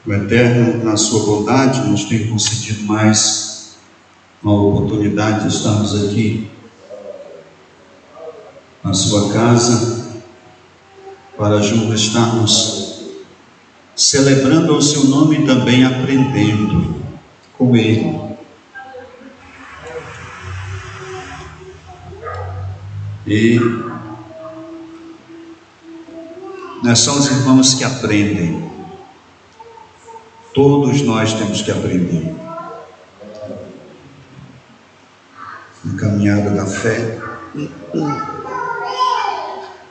O Eterno, na sua bondade, nos tem concedido mais uma oportunidade de estarmos aqui na sua casa, para juntos estarmos celebrando o seu nome e também aprendendo com Ele. E nós somos irmãos que aprendem. Todos nós temos que aprender. Na caminhada da fé,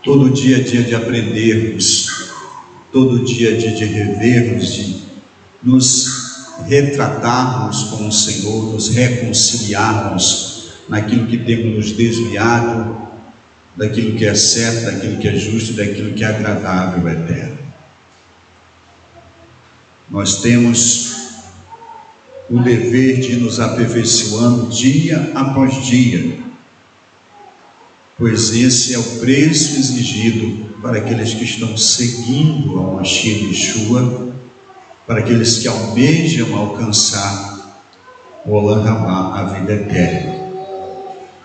todo dia é dia de aprendermos, todo dia é dia de revermos, de nos retratarmos com o Senhor, nos reconciliarmos naquilo que temos nos desviado, daquilo que é certo, daquilo que é justo, daquilo que é agradável ao Eterno. Nós temos o dever de nos aperfeiçoando dia após dia, pois esse é o preço exigido para aqueles que estão seguindo ao Mashiach Yeshua, para aqueles que almejam alcançar o Olam Rabá, a vida eterna.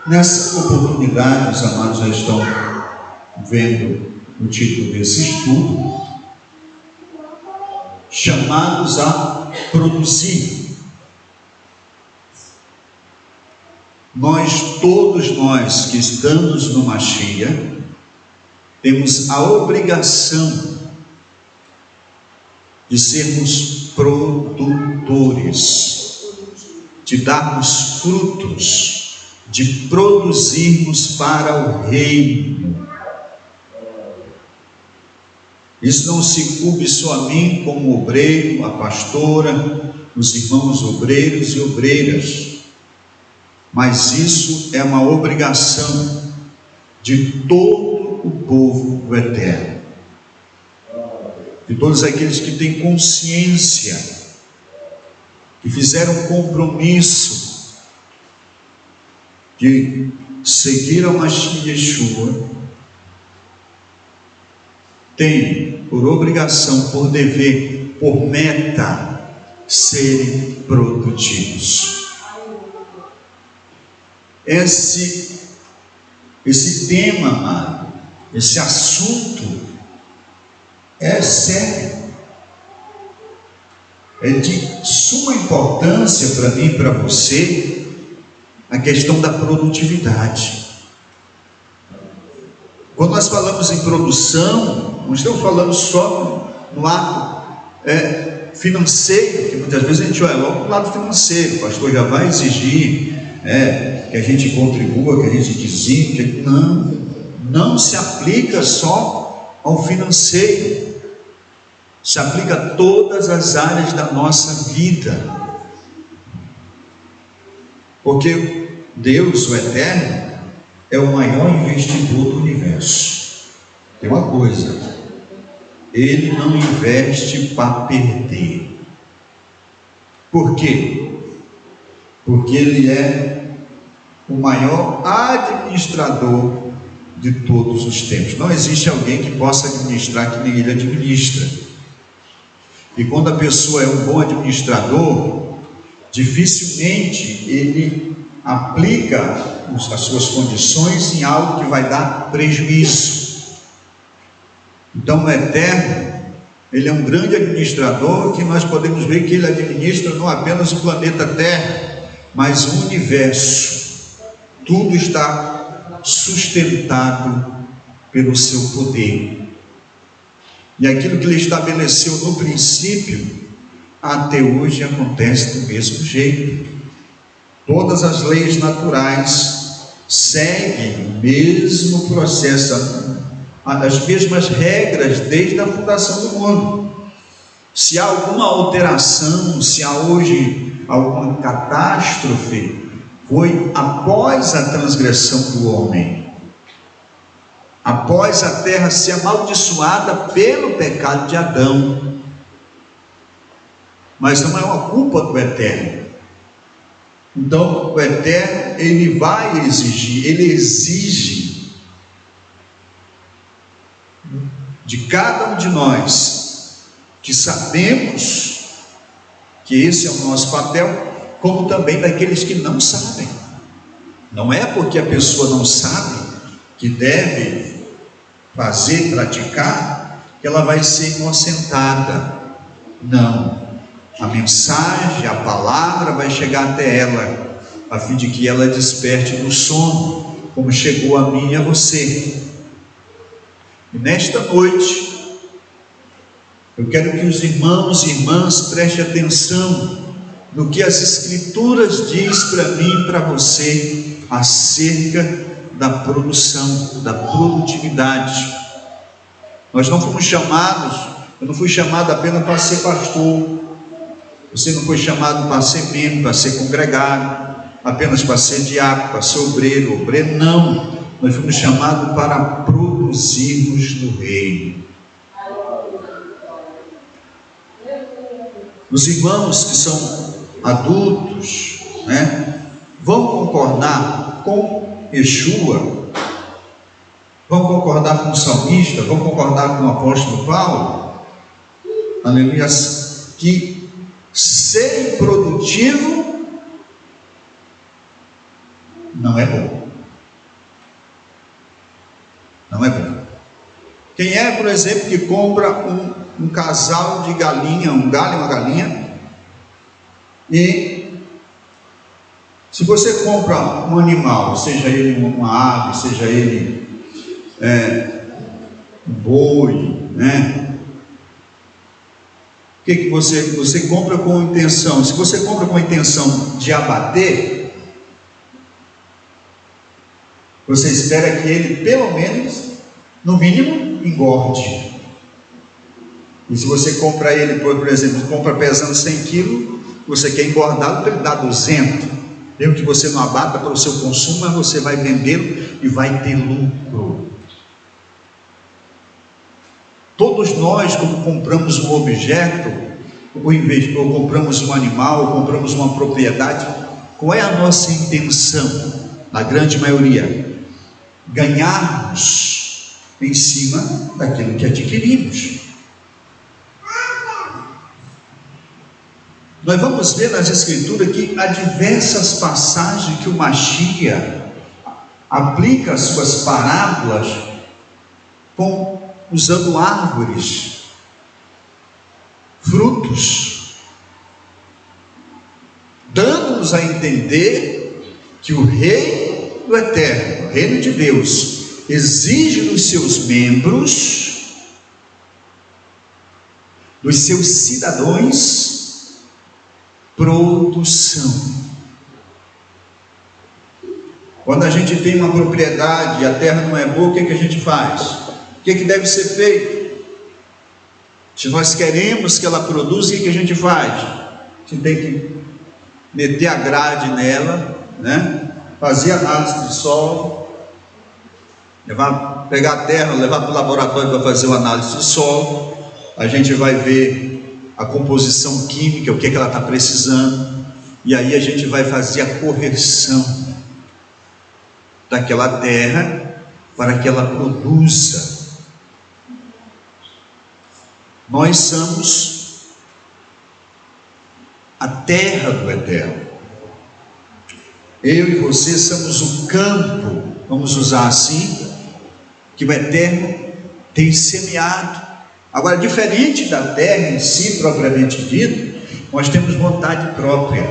Nessa oportunidade, os amados já estão vendo o título desse estudo, chamados a produzir. Todos nós que estamos no Mashiach, temos a obrigação de sermos produtores, de darmos frutos, de produzirmos para o reino. Isso não se incumbe só a mim como obreiro, a pastora, os irmãos obreiros e obreiras, mas isso é uma obrigação de todo o povo do Eterno, de todos aqueles que têm consciência, que fizeram um compromisso de seguir ao Mashiach Yeshua, tem por obrigação, por dever, por meta, serem produtivos. Esse tema, amado, esse assunto é sério, é de suma importância para mim e para você, a questão da produtividade. Quando nós falamos em produção, não estamos falando só no ato financeiro, que muitas vezes a gente olha logo para o lado financeiro, o pastor já vai exigir que a gente contribua, que a gente dizime. Não se aplica só ao financeiro, se aplica a todas as áreas da nossa vida, porque Deus, o Eterno, é o maior investidor do universo. Tem uma coisa, Ele não investe para perder. Por quê? Porque Ele é o maior administrador de todos os tempos. Não existe alguém que possa administrar que nem Ele administra. E quando a pessoa é um bom administrador, dificilmente ele aplica as suas condições em algo que vai dar prejuízo. Então o Eterno, Ele é um grande administrador, que nós podemos ver que Ele administra não apenas o planeta Terra, mas o universo. Tudo está sustentado pelo seu poder, e aquilo que Ele estabeleceu no princípio, até hoje acontece do mesmo jeito. Todas as leis naturais seguem o mesmo processo, as mesmas regras desde a fundação do mundo. Se há alguma alteração, se há hoje alguma catástrofe, foi após a transgressão do homem, após a terra ser amaldiçoada pelo pecado de Adão. Mas não é uma culpa do Eterno. Então o Eterno, Ele vai exigir, Ele exige de cada um de nós, que sabemos que esse é o nosso papel, como também daqueles que não sabem. Não é porque a pessoa não sabe que deve fazer, praticar, que ela vai ser inocentada. Não. A mensagem, a palavra vai chegar até ela, a fim de que ela desperte do sono, como chegou a mim e a você. E nesta noite, eu quero que os irmãos e irmãs prestem atenção no que as Escrituras diz para mim e para você acerca da produção, da produtividade. Nós não fomos chamados, eu não fui chamado apenas para ser pastor, você não foi chamado para ser membro, para ser congregado, apenas para ser diácono, para ser obreiro, não. Nós fomos chamados para produzirmos no reino. Os irmãos que são adultos, vão concordar com Yeshua, vão concordar com o salmista, vão concordar com o apóstolo Paulo, aleluia, que ser produtivo não é bom. Não é bom. Quem é, por exemplo, que compra um casal de galinha, um galho e uma galinha, e se você compra um animal, seja ele uma ave, seja ele um boi, o que você compra com intenção? Se você compra com a intenção de abater, você espera que ele, pelo menos, no mínimo, engorde. E se você compra ele, por exemplo, compra pesando 100 quilos, você quer engordá-lo para ele dar 200. Mesmo que você não abata para o seu consumo, mas você vai vendê-lo e vai ter lucro. Todos nós, quando compramos um objeto, ou compramos um animal, ou compramos uma propriedade, qual é a nossa intenção? Na grande maioria, ganharmos em cima daquilo que adquirimos. Nós vamos ver nas Escrituras que há diversas passagens que o Mashiach aplica as suas parábolas usando árvores, frutos, dando-nos a entender que o reino eterno, o reino de Deus, exige dos seus membros, dos seus cidadãos, produção. Quando a gente tem uma propriedade e a terra não é boa, o que a gente faz? O que deve ser feito? Se nós queremos que ela produza, o que a gente faz? A gente tem que meter a grade nela, fazer análise de solo, pegar a terra, levar para o laboratório para fazer uma análise de solo. A gente vai ver a composição química, o que ela está precisando, e aí a gente vai fazer a correção daquela terra para que ela produza. Nós somos a terra do eterno. Eu e você somos o campo, vamos usar assim, que o eterno tem semeado. Agora, diferente da terra em si, propriamente dito, nós temos vontade própria.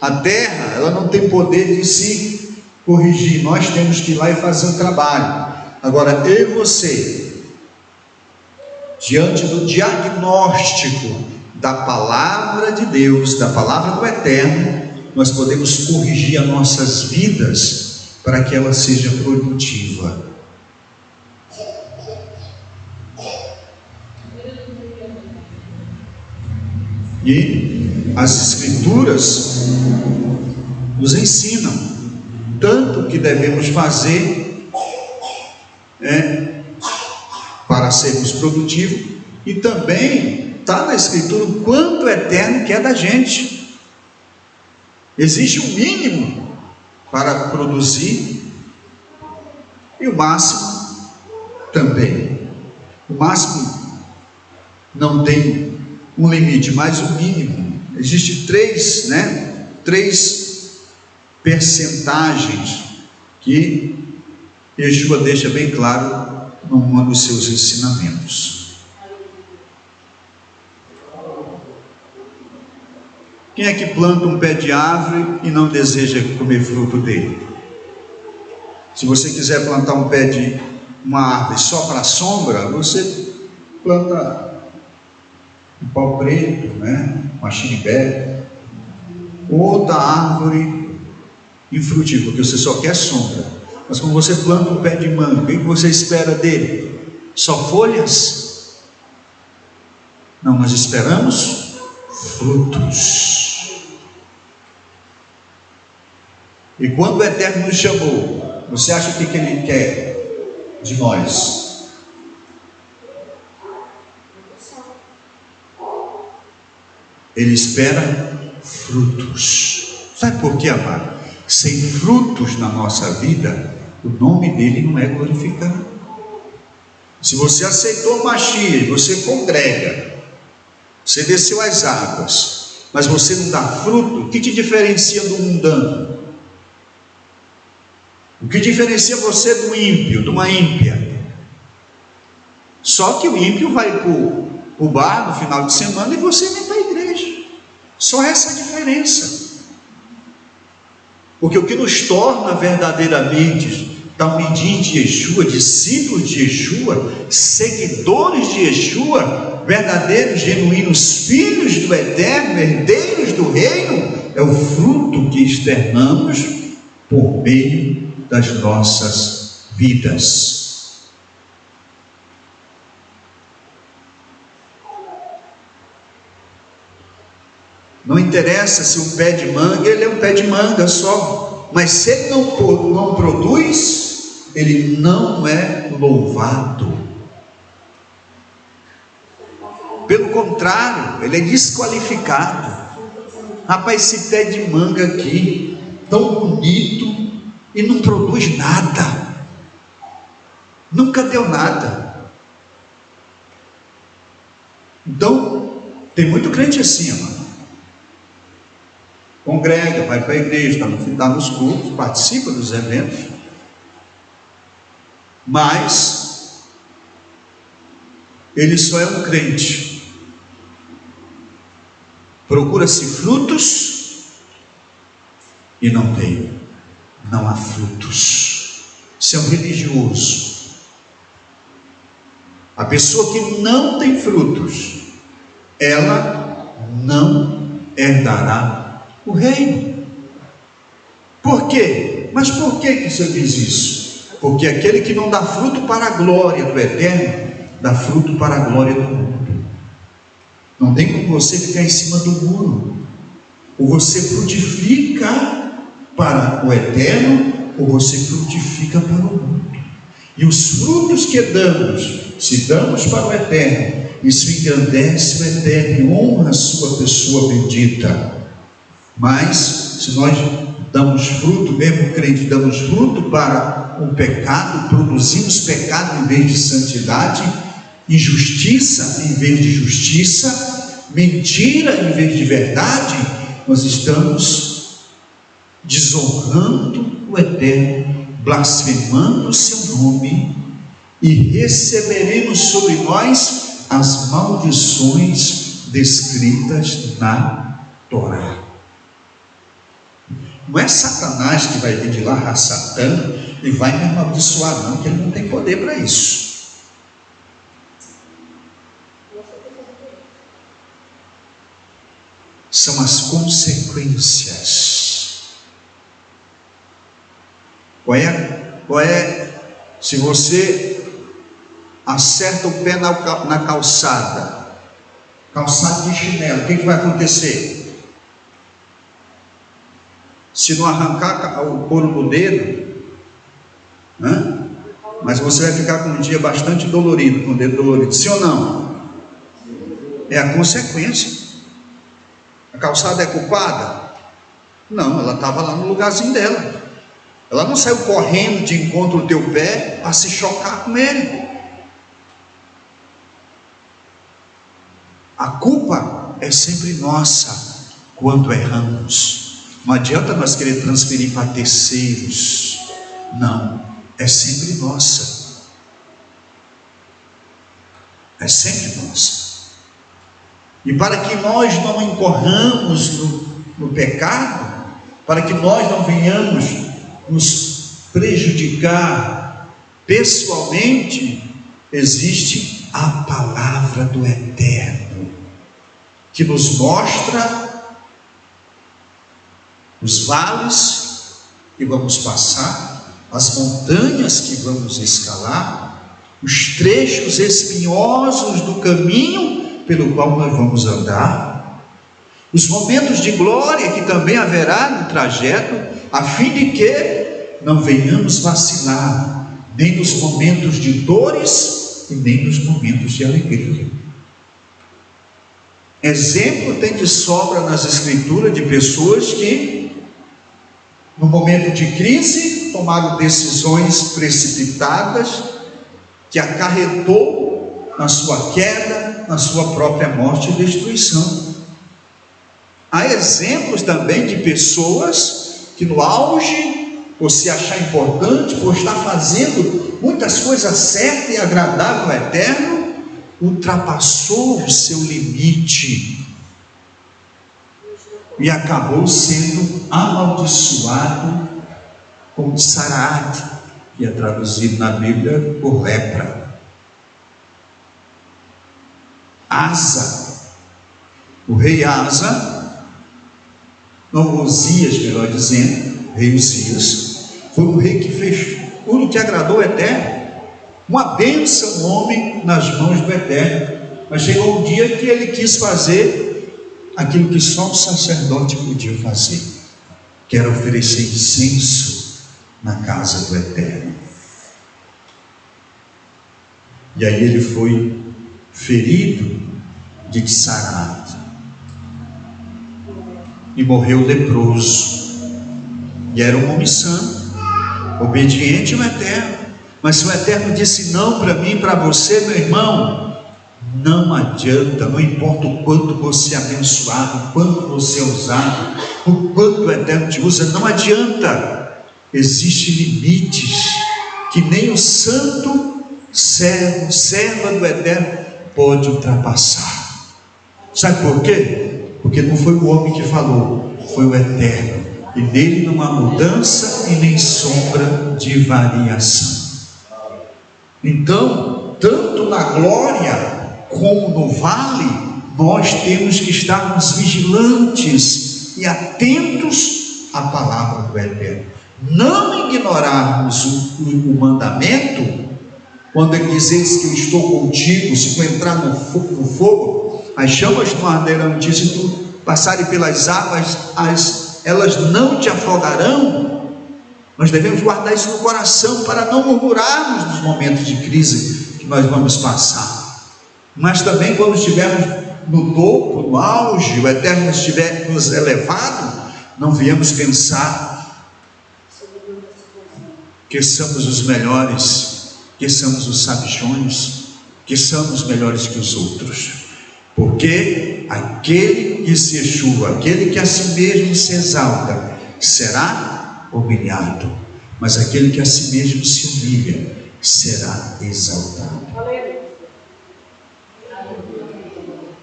A terra, ela não tem poder de se corrigir, nós temos que ir lá e fazer um trabalho. Agora, eu e você, diante do diagnóstico da palavra de Deus, da palavra do eterno, nós podemos corrigir as nossas vidas para que ela seja produtiva. E as Escrituras nos ensinam tanto o que devemos fazer para sermos produtivos, e também está na Escritura o quanto o eterno quer da gente. Existe um mínimo para produzir e o máximo também. O máximo não tem um limite, mas o mínimo. Existem três percentagens que Yeshua deixa bem claro num dos seus ensinamentos. Quem é que planta um pé de árvore e não deseja comer fruto dele? Se você quiser plantar um pé de uma árvore só para a sombra, você planta um pau preto, uma xiribé, outra árvore infrutífera, porque você só quer sombra. Mas quando você planta um pé de manga, o que você espera dele? Só folhas? Não, nós esperamos frutos. E quando o Eterno nos chamou, você acha que Ele quer de nós? Ele espera frutos. Sabe por quê, amado? Sem frutos na nossa vida, o nome dele não é glorificado. Se você aceitou o Mashiach, você congrega, você desceu as águas, mas você não dá fruto, o que te diferencia do mundano? O que diferencia você do ímpio, de uma ímpia? Só que o ímpio vai para o bar no final de semana e você vem para a igreja. Só essa a diferença. Porque o que nos torna verdadeiramente talmidim de Yeshua, discípulos de Yeshua, seguidores de Yeshua, verdadeiros, genuínos filhos do Eterno, herdeiros do reino, é o fruto que externamos por meio das nossas vidas. Não interessa se um pé de manga, ele é um pé de manga só, mas se ele não produz, ele não é louvado. Pelo contrário, ele é desqualificado. Rapaz, esse pé de manga aqui, tão bonito, e não produz nada, nunca deu nada. Então, tem muito crente assim, mano. Congrega, vai para a igreja, está nos cultos, participa dos eventos, mas ele só é um crente. Procura-se frutos e não tem. Não há frutos. Isso é um religioso. A pessoa que não tem frutos, ela não herdará o reino. Por quê? Mas por que o Senhor diz isso? Porque aquele que não dá fruto para a glória do Eterno, dá fruto para a glória do mundo. Não tem como você ficar em cima do muro. Ou você frutifica para o Eterno, ou você frutifica para o mundo. E os frutos que damos, se damos para o Eterno, isso engrandece o Eterno e honra a sua pessoa bendita. Mas se nós damos fruto, mesmo crente, damos fruto para o pecado, produzimos pecado em vez de santidade, injustiça em vez de justiça, mentira em vez de verdade, nós estamos desonrando o Eterno, blasfemando o seu nome, e receberemos sobre nós as maldições descritas na Torá. Não é Satanás que vai vir de lá, Satã, e vai me amaldiçoar, não, que ele não tem poder para isso. São as consequências. Qual é? Se você acerta o pé na calçada de chinelo, o que vai acontecer? Se não arrancar o couro do dedo, mas você vai ficar com um dia bastante dolorido, com o dedo dolorido, sim ou não? É a consequência. A calçada é culpada? Não, ela estava lá no lugarzinho dela. Ela não saiu correndo de encontro ao teu pé para se chocar com ele. A culpa é sempre nossa quando erramos. Não adianta nós querer transferir para terceiros. Não, é sempre nossa. É sempre nossa. E para que nós não incorramos no pecado, para que nós não venhamos nos prejudicar pessoalmente, existe a palavra do Eterno, que nos mostra os vales que vamos passar, as montanhas que vamos escalar, os trechos espinhosos do caminho pelo qual nós vamos andar, os momentos de glória que também haverá no trajeto, a fim de que não venhamos vacilar, nem nos momentos de dores e nem nos momentos de alegria. Exemplo tem de sobra nas Escrituras de pessoas que, no momento de crise, tomaram decisões precipitadas, que acarretou na sua queda, na sua própria morte e destruição. Há exemplos também de pessoas que no auge, por se achar importante, por estar fazendo muitas coisas certas e agradáveis ao Eterno, ultrapassou o seu limite e acabou sendo amaldiçoado com Saraate, que é traduzido na Bíblia por lepra. Asa, o rei Asa, não, Uzias, melhor dizendo, rei Uzias, foi um rei que fez tudo que agradou o Eterno, uma bênção, um homem nas mãos do Eterno. Mas chegou um dia que ele quis fazer aquilo que só um sacerdote podia fazer, que era oferecer incenso na casa do Eterno. E aí ele foi ferido de Saraate e morreu leproso. E era um homem santo, obediente ao Eterno. Mas se o Eterno disse não para mim, para você, meu irmão, não adianta, não importa o quanto você é abençoado, o quanto você é usado, o quanto o Eterno te usa, não adianta. Existem limites que nem o santo serva do Eterno pode ultrapassar. Sabe por quê? Porque não foi o homem que falou, foi o Eterno, e nele não há mudança e nem sombra de variação. Então, tanto na glória como no vale, nós temos que estarmos vigilantes e atentos à palavra do Eterno, não ignorarmos o mandamento. Quando ele diz que eu estou contigo, se tu entrar no fogo, as chamas não arderão, se tu passarem pelas águas, elas não te afogarão. Nós devemos guardar isso no coração para não murmurarmos nos momentos de crise que nós vamos passar. Mas também quando estivermos no topo, no auge, o Eterno estiver nos elevado, não viemos pensar que somos os melhores, que somos os sabichões, que somos melhores que os outros. Porque aquele que se exua, aquele que a si mesmo se exalta, será humilhado, mas aquele que a si mesmo se humilha será exaltado.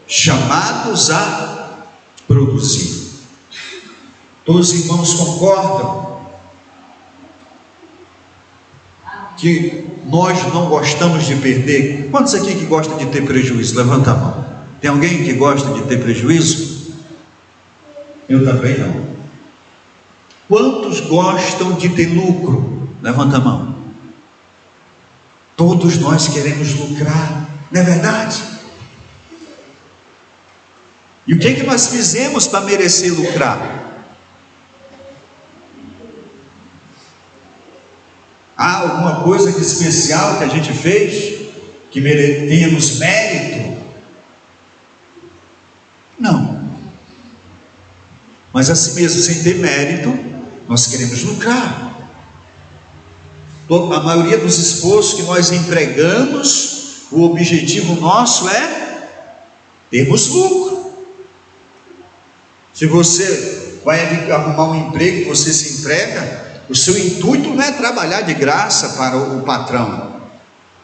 Chamados a produzir. Todos os irmãos concordam que nós não gostamos de perder? Quantos aqui que gostam de ter prejuízo? Levanta a mão. Tem alguém que gosta de ter prejuízo? Eu também não. Quantos gostam de ter lucro? Levanta a mão. Todos nós queremos lucrar, não é verdade? E o que é que nós fizemos para merecer lucrar? Há alguma coisa de especial que a gente fez, que tenhamos mérito? Não. Mas assim mesmo, sem ter mérito, nós queremos lucrar. A maioria dos esforços que nós empregamos, o objetivo nosso é Temos lucro. Se você vai arrumar um emprego, que você se emprega, o seu intuito não é trabalhar de graça para o patrão.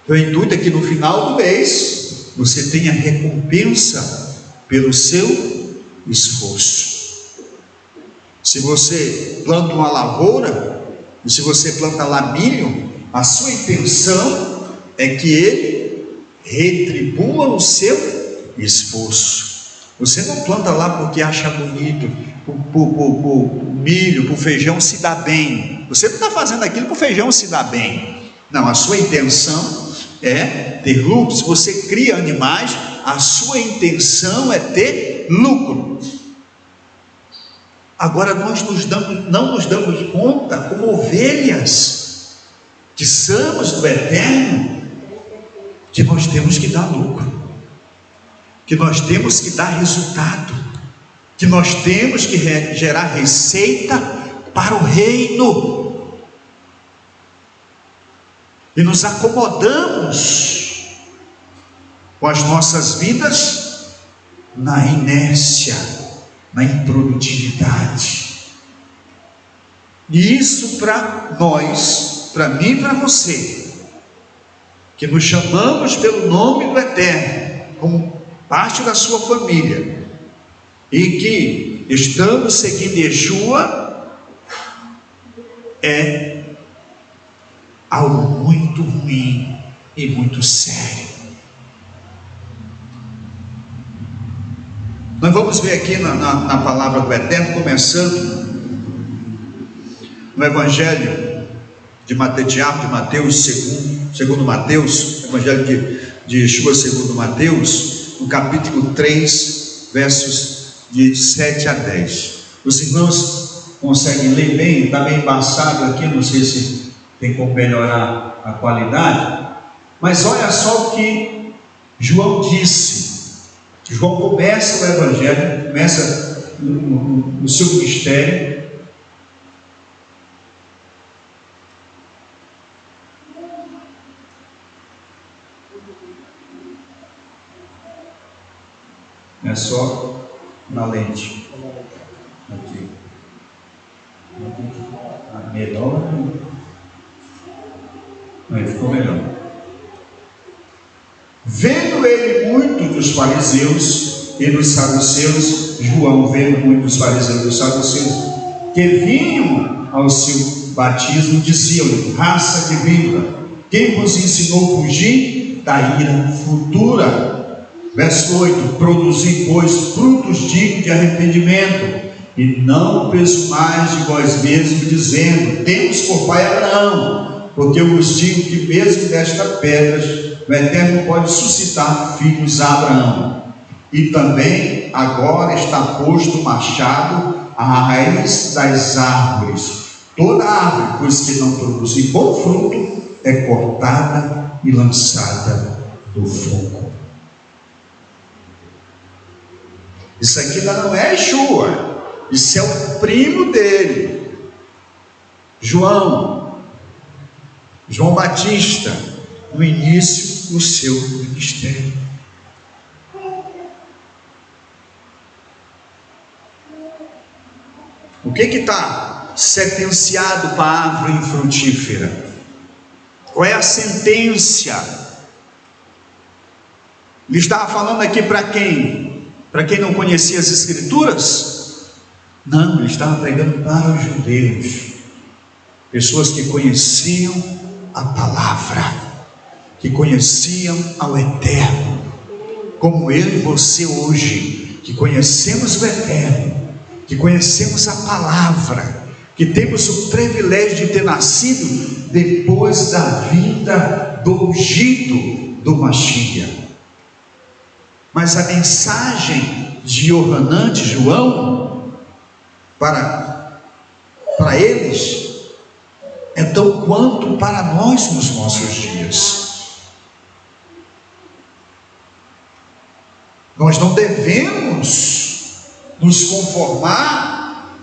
O intuito é que no final do mês você tenha recompensa pelo seu esforço. Se você planta uma lavoura, e se você planta lá milho, a sua intenção é que ele retribua o seu esforço. Você não planta lá porque acha bonito, por milho, por feijão se dá bem. Você não está fazendo aquilo para o feijão se dar bem. Não, a sua intenção é ter lucro. Se você cria animais, a sua intenção é ter lucro. Agora nós não nos damos conta, como ovelhas que somos do Eterno, que nós temos que dar lucro, que nós temos que dar resultado, que nós temos que gerar receita para o reino. E nos acomodamos com as nossas vidas na inércia, na improdutividade. E isso para nós, para mim e para você, que nos chamamos pelo nome do Eterno, como parte da sua família, e que estamos seguindo Yeshua, é algo muito ruim e muito sério. Nós vamos ver aqui na palavra do Eterno, começando no Evangelho de Mateus, segundo Mateus, Evangelho de Yeshua segundo Mateus, no capítulo 3, versos de 7 a 10. Os irmãos conseguem ler bem? Está bem embaçado aqui, não sei se tem como melhorar a qualidade, mas olha só o que João disse. João começa o Evangelho, começa no seu ministério, é só na lente, aqui, melhor, aí ficou melhor. Vendo ele muito dos fariseus e dos saduceus, João, vendo muito dos fariseus e dos saduceus, que vinham ao seu batismo, diziam-lhe: raça que viva, quem vos ensinou a fugir da ira futura? Verso 8: produzi, pois, frutos dignos de arrependimento, e não presumais de vós mesmos, dizendo: temos por pai Abraão, porque eu vos digo que mesmo desta pedra o Eterno pode suscitar filhos a Abraão. E também agora está posto o machado à raiz das árvores. Toda árvore, pois que não produzir bom fruto, é cortada e lançada no fogo. Isso aqui não é Yeshua, isso é o primo dele, João Batista, no início do seu ministério. O que está sentenciado para a árvore infrutífera? Qual é a sentença? Ele estava falando aqui para quem? Para quem não conhecia as Escrituras? Não, ele estava pregando para os judeus, pessoas que conheciam a palavra, que conheciam ao Eterno, como eu e você hoje, que conhecemos o Eterno, que conhecemos a palavra, que temos o privilégio de ter nascido depois da vinda do ungido do Mashiach. Mas a mensagem de Yohanan, de João, para eles, é tão quanto para nós nos nossos dias. Nós não devemos nos conformar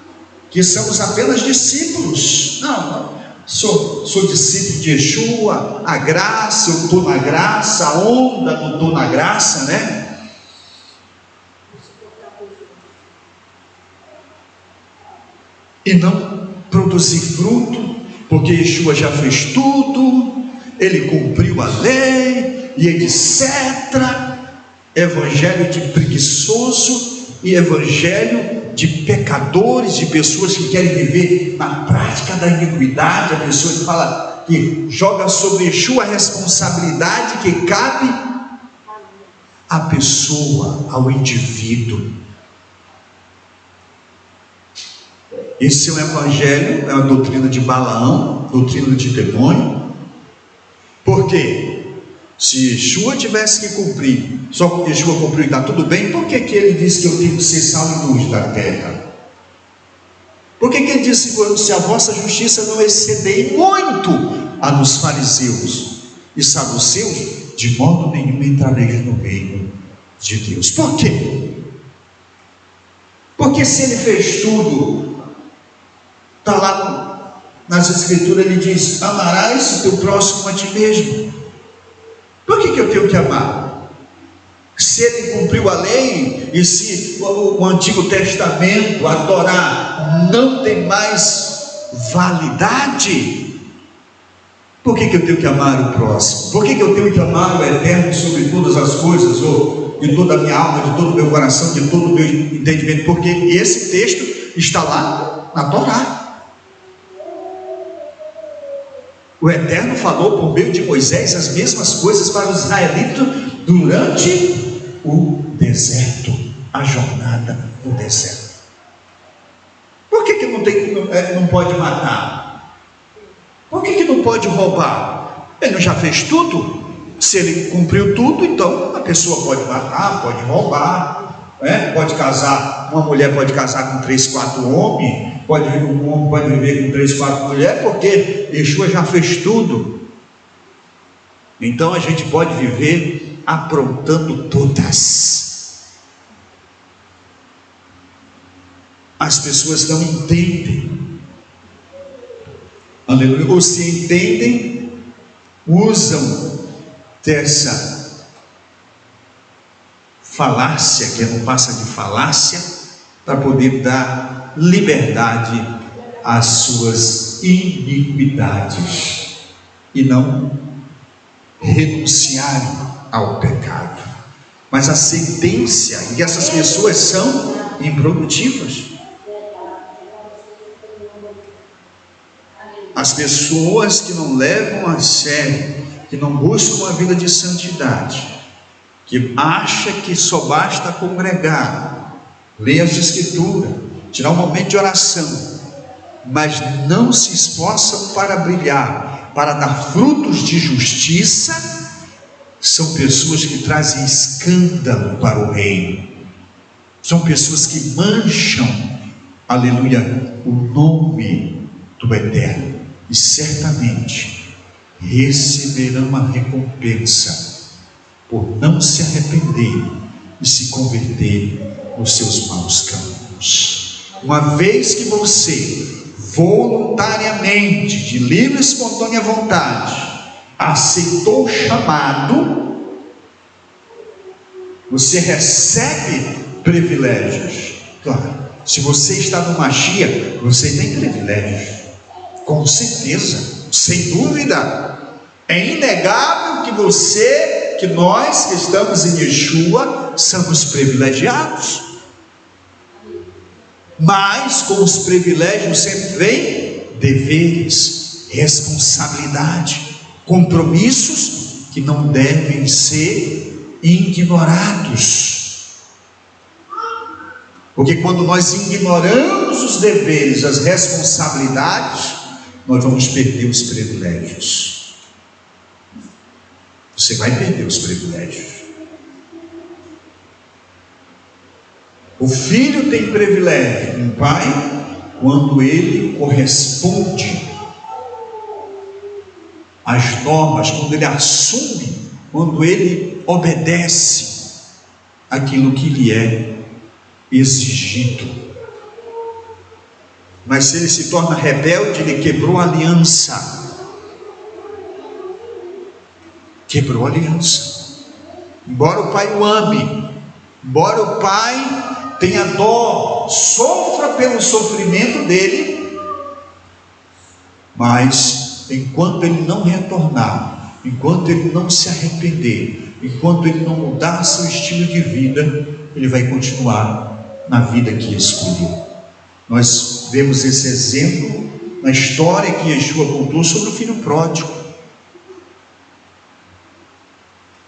que somos apenas discípulos. Não, sou discípulo de Yeshua, a graça, eu estou na graça, a onda, não estou na graça, né? e não produzir fruto, porque Yeshua já fez tudo, ele cumpriu a lei e etc. Evangelho de preguiçoso e evangelho de pecadores, de pessoas que querem viver na prática da iniquidade. A pessoa que fala, que joga sobre Yeshua a responsabilidade que cabe à pessoa, ao indivíduo. Esse é o evangelho, é a doutrina de Balaão, doutrina de demônio. Por quê? Se Yeshua tivesse que cumprir, só porque Yeshua cumpriu e está tudo bem, por que ele disse que eu tenho que ser sal e luz da terra? Por que ele disse, se a vossa justiça não exceder muito a dos fariseus e saduceus, de modo nenhum entrareis no reino de Deus? Por quê? Porque se ele fez tudo, está lá nas escrituras, ele diz, amarás o teu próximo a ti mesmo. Por que eu tenho que amar? Se ele cumpriu a lei, e se o Antigo Testamento, a Torá, não tem mais validade, por que eu tenho que amar o próximo? Por que eu tenho que amar o Eterno sobre todas as coisas, ou de toda a minha alma, de todo o meu coração, de todo o meu entendimento? Porque esse texto está lá na Torá. O Eterno falou por meio de Moisés as mesmas coisas para os israelitas durante o deserto, a jornada no deserto. Por que não pode matar? Por que não pode roubar? Ele não já fez tudo? Se ele cumpriu tudo, então a pessoa pode matar, pode roubar, pode casar, uma mulher pode casar com 3, 4 homens, um homem pode viver com 3, 4 mulheres, porque Yeshua já fez tudo. Então a gente pode viver aprontando todas. As pessoas não entendem, aleluia, ou se entendem, usam dessa falácia, que não passa de falácia, para poder dar liberdade às suas iniquidades e não renunciarem ao pecado. Mas a sentença, e essas pessoas são improdutivas. As pessoas que não levam a sério, que não buscam a vida de santidade, que acham que só basta congregar, ler as escrituras, tirar um momento de oração, mas não se esforçam para brilhar, para dar frutos de justiça, são pessoas que trazem escândalo para o reino, são pessoas que mancham, aleluia, o nome do Eterno, e certamente receberão a recompensa por não se arrependerem e se converterem nos seus maus caminhos. Uma vez que você voluntariamente, de livre e espontânea vontade, aceitou o chamado, você recebe privilégios. Claro, se você está no Mashiach, você tem privilégios, com certeza, sem dúvida. É inegável que nós que estamos em Yeshua somos privilegiados. Mas com os privilégios sempre vem deveres, responsabilidade, compromissos que não devem ser ignorados. Porque quando nós ignoramos os deveres, as responsabilidades, nós vamos perder os privilégios. Você vai perder os privilégios. O filho tem privilégio com o pai quando ele corresponde às normas, quando ele assume, quando ele obedece aquilo que lhe é exigido. Mas se ele se torna rebelde, ele quebrou a aliança. Quebrou a aliança. Embora o pai o ame, embora o pai tenha dó, sofra pelo sofrimento dele, Mas enquanto ele não retornar, enquanto ele não se arrepender, enquanto ele não mudar seu estilo de vida, ele vai continuar na vida que escolheu. Nós vemos esse exemplo na história que Yeshua contou sobre o filho pródigo.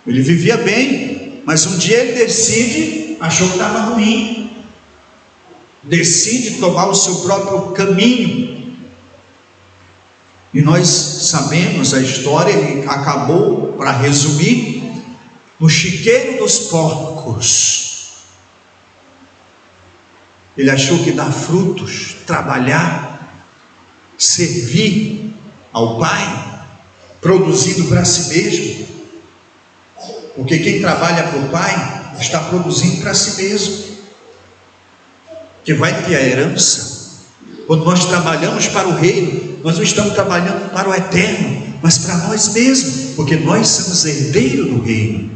Ele vivia bem, mas um dia ele decide, achou que estava ruim, decide tomar o seu próprio caminho. E nós sabemos a história, ele acabou, para resumir, no chiqueiro dos porcos. Ele achou que dar frutos, trabalhar, servir ao Pai, produzindo para si mesmo, porque quem trabalha para o Pai está produzindo para si mesmo, que vai ter a herança. Quando nós trabalhamos para o reino, nós não estamos trabalhando para o eterno, mas para nós mesmos, porque nós somos herdeiros do reino.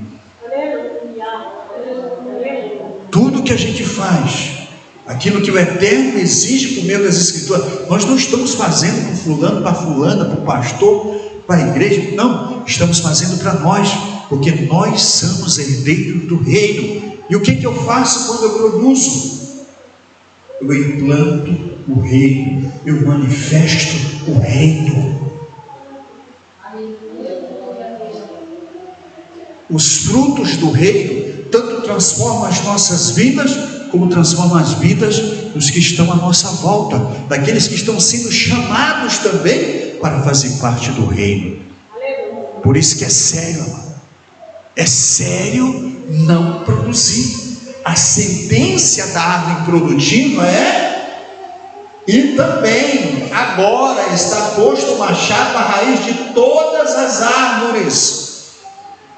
Tudo que a gente faz, aquilo que o eterno exige por meio das escrituras, nós não estamos fazendo para fulano, para fulana, para o pastor, para a igreja, não, estamos fazendo para nós, porque nós somos herdeiros do reino. E o que eu faço quando eu produzo? Eu implanto o reino, eu manifesto o reino. Os frutos do reino tanto transformam as nossas vidas, como transformam as vidas dos que estão à nossa volta, daqueles que estão sendo chamados também para fazer parte do reino. Por isso que é sério, amado. É sério não produzir. A sentença da árvore improdutiva é: e também agora está posto o machado à raiz de todas as árvores.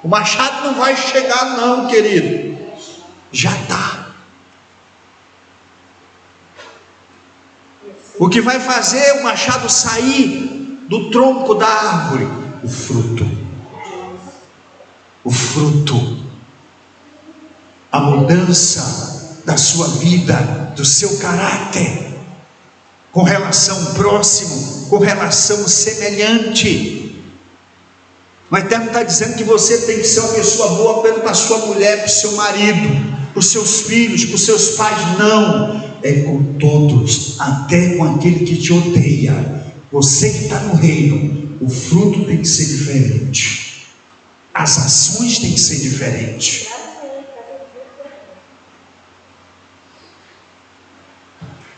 O machado não vai chegar não, querido, já está. O que vai fazer o machado sair do tronco da árvore? O fruto. O fruto, a mudança da sua vida, do seu caráter, com relação ao próximo, com relação semelhante. O Eterno está dizendo que você tem que ser uma pessoa boa apenas para a sua mulher, para o seu marido, para os seus filhos, para os seus pais. Não, é com todos, até com aquele que te odeia. Você que está no reino, o fruto tem que ser diferente. As ações têm que ser diferentes.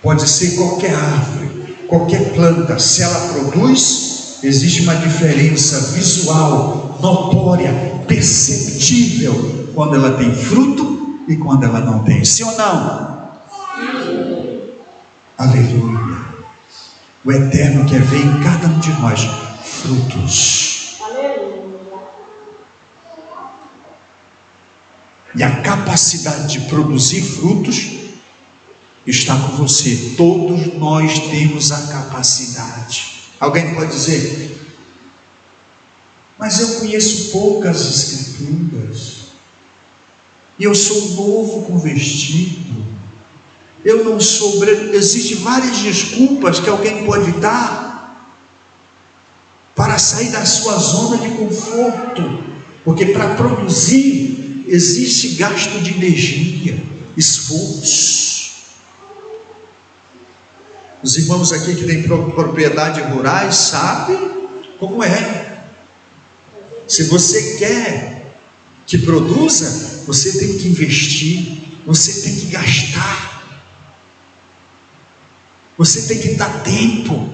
Pode ser qualquer árvore, qualquer planta, se ela produz, existe uma diferença visual, notória, perceptível, quando ela tem fruto e quando ela não tem. Sim ou não? Sim. Aleluia. O Eterno quer ver em cada um de nós frutos. E a capacidade de produzir frutos está com você. Todos nós temos a capacidade. Alguém pode dizer: mas eu conheço poucas escrituras, e eu sou novo convertido, eu não sou. Existem várias desculpas que alguém pode dar para sair da sua zona de conforto, porque para produzir existe gasto de energia, esforço. Os irmãos aqui que têm propriedade rurais sabem como é. Se você quer que produza, você tem que investir, você tem que gastar, você tem que dar tempo,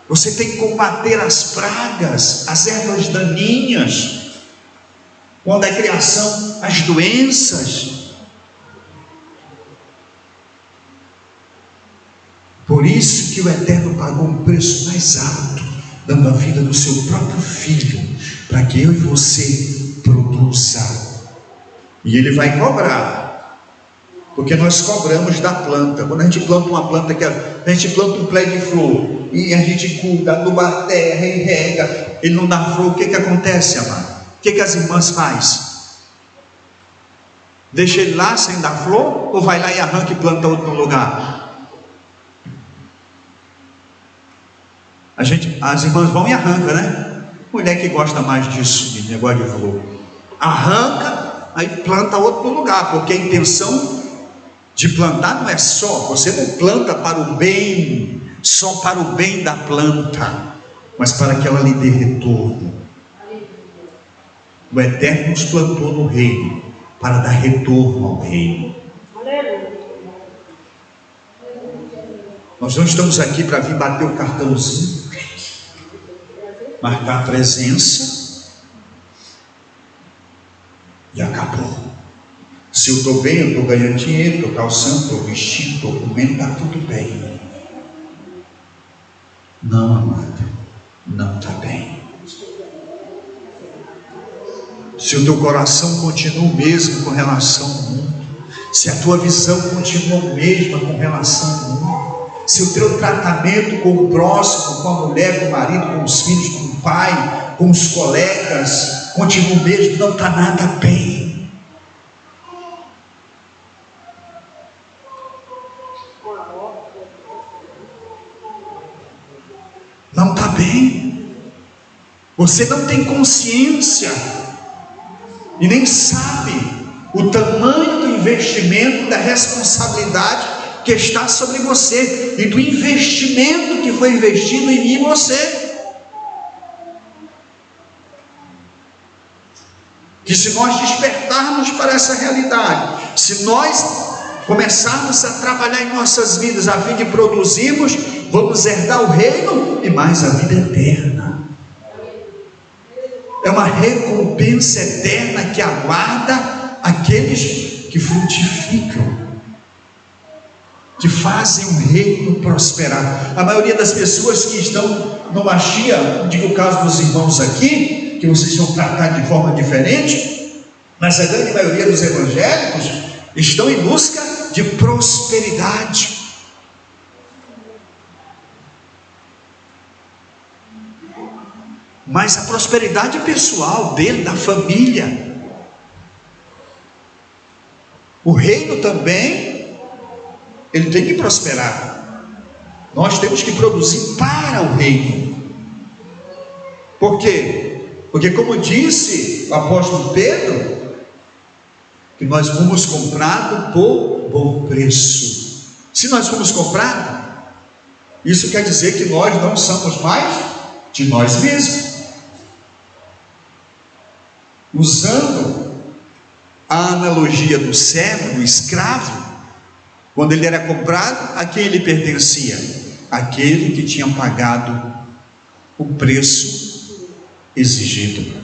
você tem que combater as pragas, as ervas daninhas, quando é criação, as doenças. Por isso que o Eterno pagou um preço mais alto, dando a vida do seu próprio Filho, para que eu e você produza. E Ele vai cobrar, porque nós cobramos da planta. Quando a gente planta uma planta, a gente planta um pé de flor, e a gente cuida, aduba a terra e rega, ele não dá flor, o que acontece, amado? O que as irmãs fazem? Deixa ele lá sem dar flor, ou vai lá e arranca e planta outro lugar? As irmãs vão e arrancam, né? Mulher que gosta mais disso, de negócio de flor. Arranca, aí planta outro no lugar, porque a intenção de plantar não é só, você não planta para o bem, só para o bem da planta, mas para que ela lhe dê retorno. O Eterno nos plantou no reino, para dar retorno ao reino. Nós não estamos aqui para vir bater o cartãozinho, marcar a presença e acabou. Se eu estou bem, eu estou ganhando dinheiro, estou calçando, estou vestindo, estou comendo, está tudo bem. Não, amado, não está bem. Se o teu coração continua o mesmo com relação ao mundo, se a tua visão continua a mesma com relação ao mundo, se o teu tratamento com o próximo, com a mulher, com o marido, com os filhos, com o pai, com os colegas, continua o mesmo, não está nada bem. Não está bem. Você não tem consciência e nem sabe o tamanho do investimento, da responsabilidade que está sobre você e do investimento que foi investido em mim e você. Que se nós despertarmos para essa realidade, se nós começarmos a trabalhar em nossas vidas a fim de produzirmos, vamos herdar o reino e mais a vida eterna. É uma recompensa eterna que aguarda aqueles que frutificam, que fazem o reino prosperar. A maioria das pessoas que estão no Mashiach, digo o caso dos irmãos aqui, que vocês vão tratar de forma diferente, mas a grande maioria dos evangélicos estão em busca de prosperidade. Mas a prosperidade pessoal dele, da família. O reino também, ele tem que prosperar. Nós temos que produzir para o reino. Por quê? Porque, como disse o apóstolo Pedro, que nós fomos comprados por bom preço. Se nós fomos comprados, isso quer dizer que nós não somos mais de nós mesmos. Usando a analogia do servo, do escravo, quando ele era comprado, a quem ele pertencia? Aquele que tinha pagado o preço exigido.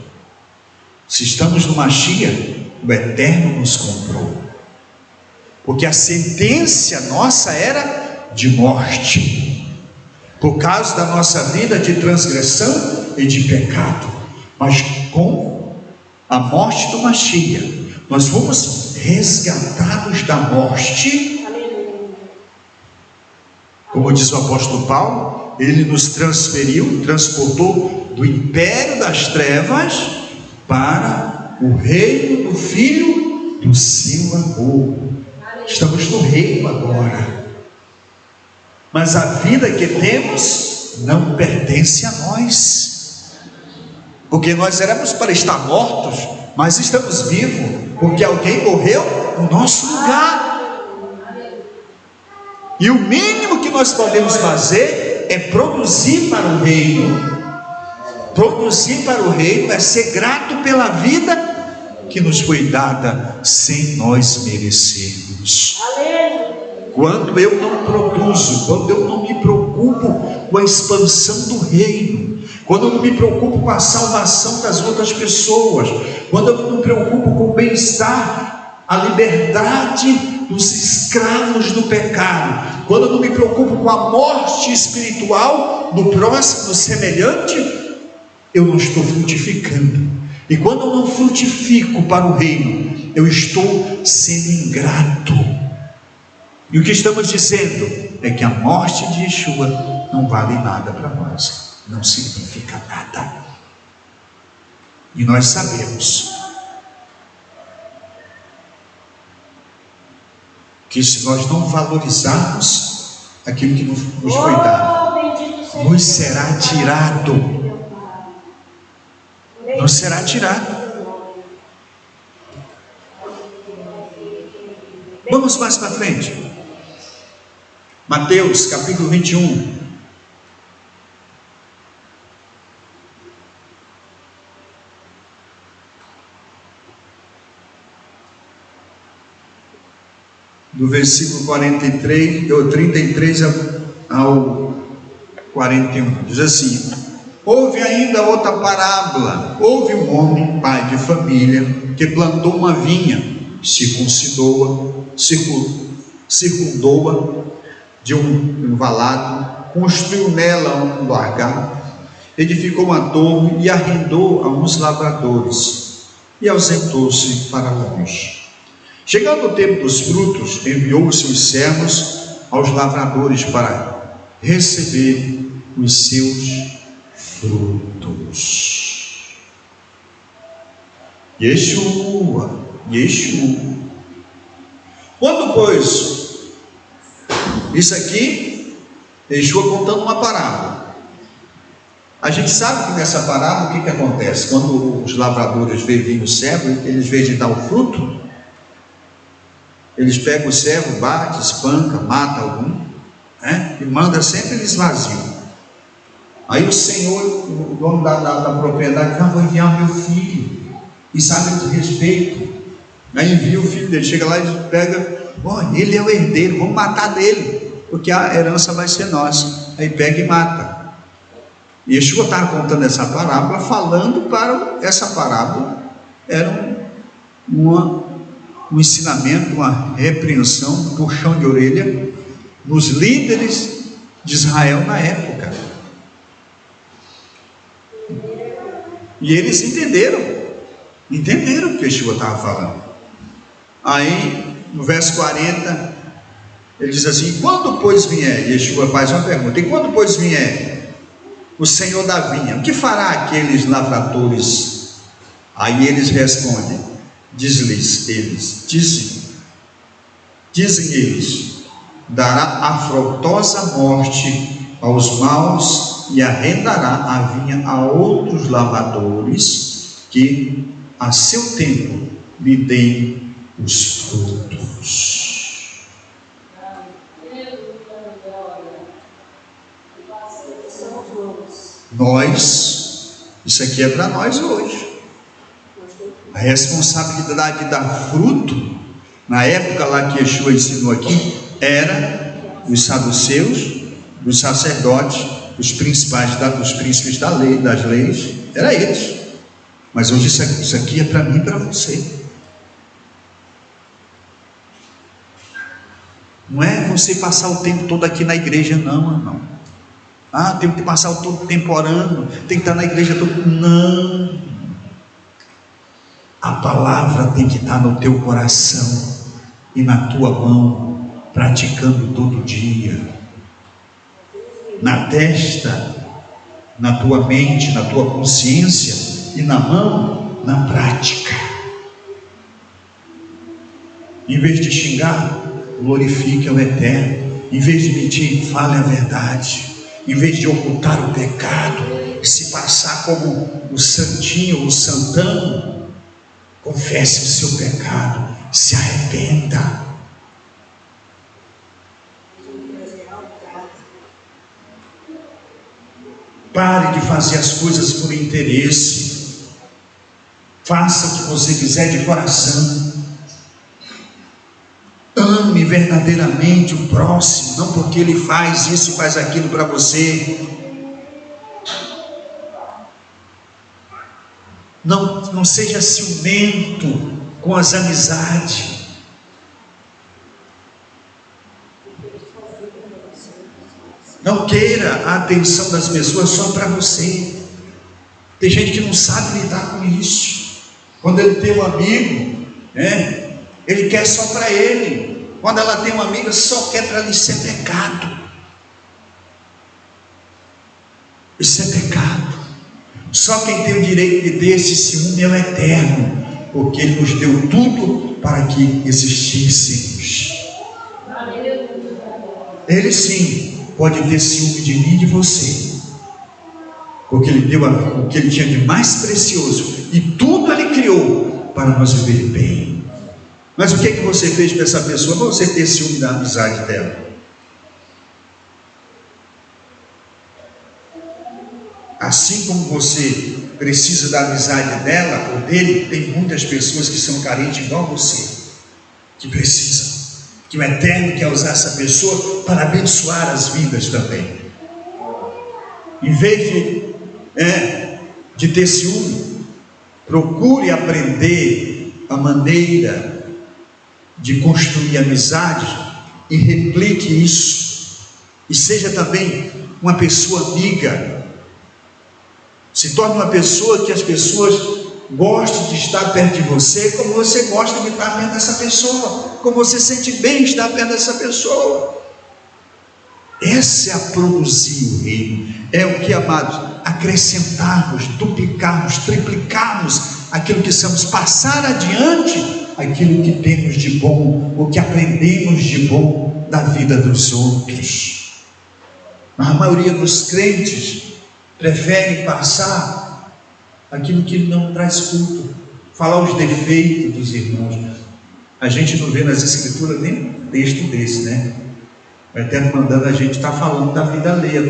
Se estamos no Mashiach, o Eterno nos comprou, porque a sentença nossa era de morte, por causa da nossa vida de transgressão e de pecado. Mas com a morte do Mashiach, nós fomos resgatados da morte. Como diz o apóstolo Paulo, ele nos transportou do império das trevas para o reino do Filho do seu amor. Estamos no reino agora, mas a vida que temos não pertence a nós, porque nós éramos para estar mortos, mas estamos vivos, porque alguém morreu no nosso lugar. E o mínimo que nós podemos fazer é produzir para o reino. Produzir para o reino é ser grato pela vida que nos foi dada sem nós merecermos. Quando eu não produzo, quando eu não me preocupo com a expansão do reino, quando eu não me preocupo com a salvação das outras pessoas, quando eu não me preocupo com o bem-estar, a liberdade dos escravos do pecado, quando eu não me preocupo com a morte espiritual do próximo, do semelhante, eu não estou frutificando. E quando eu não frutifico para o reino, eu estou sendo ingrato. E o que estamos dizendo é que a morte de Yeshua não vale nada para nós, não significa nada. E nós sabemos que se nós não valorizarmos aquilo que nos foi dado, nos será tirado. Nos será tirado. Vamos mais para frente. Mateus capítulo 21. Do versículo 33 ao 41, diz assim: houve ainda outra parábola. Houve um homem, pai de família, que plantou uma vinha, circundou-a de um valado, construiu nela um lagar, edificou uma torre e arrendou a uns lavradores, e ausentou-se para longe. Chegando o tempo dos frutos, enviou os seus servos aos lavradores para receber os seus frutos. Yeshua. Quando, pois, isso aqui, Yeshua contando uma parábola. A gente sabe que nessa parábola o que acontece? Quando os lavradores veem o servo, eles veem de dar o fruto, eles pegam o servo, bate, espanca, mata algum, né? E manda sempre eles vazios. Aí o Senhor, o dono da propriedade, vou enviar o meu filho, e sabe de respeito. Aí envia o filho dele, chega lá e pega, ele é o herdeiro, vamos matar dele, porque a herança vai ser nossa. Aí pega e mata. E Yeshua estava contando essa parábola, falando para essa parábola, era um ensinamento, uma repreensão, um puxão de orelha nos líderes de Israel na época. E eles entenderam o que Yeshua estava falando. Aí no verso 40 ele diz assim: quando pois vier, Yeshua faz uma pergunta, e quando pois vier o Senhor da vinha, o que fará aqueles lavradores? Aí eles respondem, dizem eles, dará afrontosa morte aos maus e arrendará a vinha a outros lavradores que a seu tempo lhe deem os frutos. Nós, isso aqui é para nós hoje. A responsabilidade de dar fruto, na época lá que Yeshua ensinou aqui, era dos saduceus, dos sacerdotes, dos príncipes da lei, das leis, era eles. Mas hoje isso aqui é para mim e para você. Não é você passar o tempo todo aqui na igreja, não, irmão. Tem que passar todo o tempo orando, tem que estar na igreja todo. Não. A palavra tem que estar no teu coração e na tua mão, praticando todo dia. Na testa, na tua mente, na tua consciência, e na mão, na prática. Em vez de xingar, glorifique ao Eterno. Em vez de mentir, fale a verdade. Em vez de ocultar o pecado e se passar como o santinho, o santão, confesse o seu pecado, se arrependa. Pare de fazer as coisas por interesse. Faça o que você quiser de coração. Ame verdadeiramente o próximo, não porque ele faz isso e faz aquilo para você. Não seja ciumento com as amizades. Não queira a atenção das pessoas só para você. Tem gente que não sabe lidar com isso. Quando ele tem um amigo, ele quer só para ele. Quando ela tem uma amiga, só quer para lhe ser pecado. Isso é pecado. Só quem tem o direito de ter esse ciúme é o Eterno, porque Ele nos deu tudo para que existíssemos. Ele sim pode ter ciúme de mim e de você, porque Ele deu o que Ele tinha de mais precioso, e tudo Ele criou para nós viver bem. Mas o que você fez com essa pessoa para você ter ciúme da amizade dela? Assim como você precisa da amizade dela ou dele, tem muitas pessoas que são carentes igual você, que precisam, que o Eterno quer usar essa pessoa para abençoar as vidas também. Em vez de ter ciúme, procure aprender a maneira de construir amizade e replique isso, e seja também uma pessoa amiga. Se torne uma pessoa que as pessoas gostem de estar perto de você, como você gosta de estar perto dessa pessoa, como você sente bem estar perto dessa pessoa. Essa é a produzir o reino. É o que, amados, acrescentarmos, duplicarmos, triplicarmos aquilo que somos, passar adiante aquilo que temos de bom, o que aprendemos de bom da vida dos outros. A maioria dos crentes prefere passar aquilo que não traz culto, falar os defeitos dos irmãos. A gente não vê nas escrituras nem um texto desse, né? O Eterno mandando a gente estar falando da vida alheia,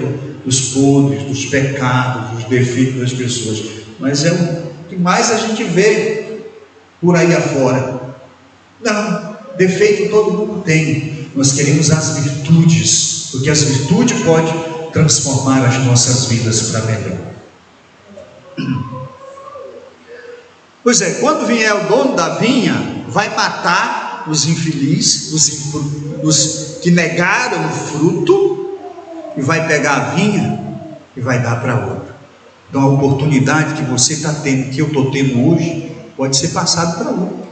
dos podres, dos pecados, dos defeitos das pessoas. Mas é o que mais a gente vê por aí afora. Não, defeito todo mundo tem. Nós queremos as virtudes, porque as virtudes podem transformar as nossas vidas para melhor. Pois é, quando vier o dono da vinha, vai matar os infelizes, os que negaram o fruto, e vai pegar a vinha e vai dar para outro. Então a oportunidade que você está tendo, que eu estou tendo hoje, pode ser passado para outro,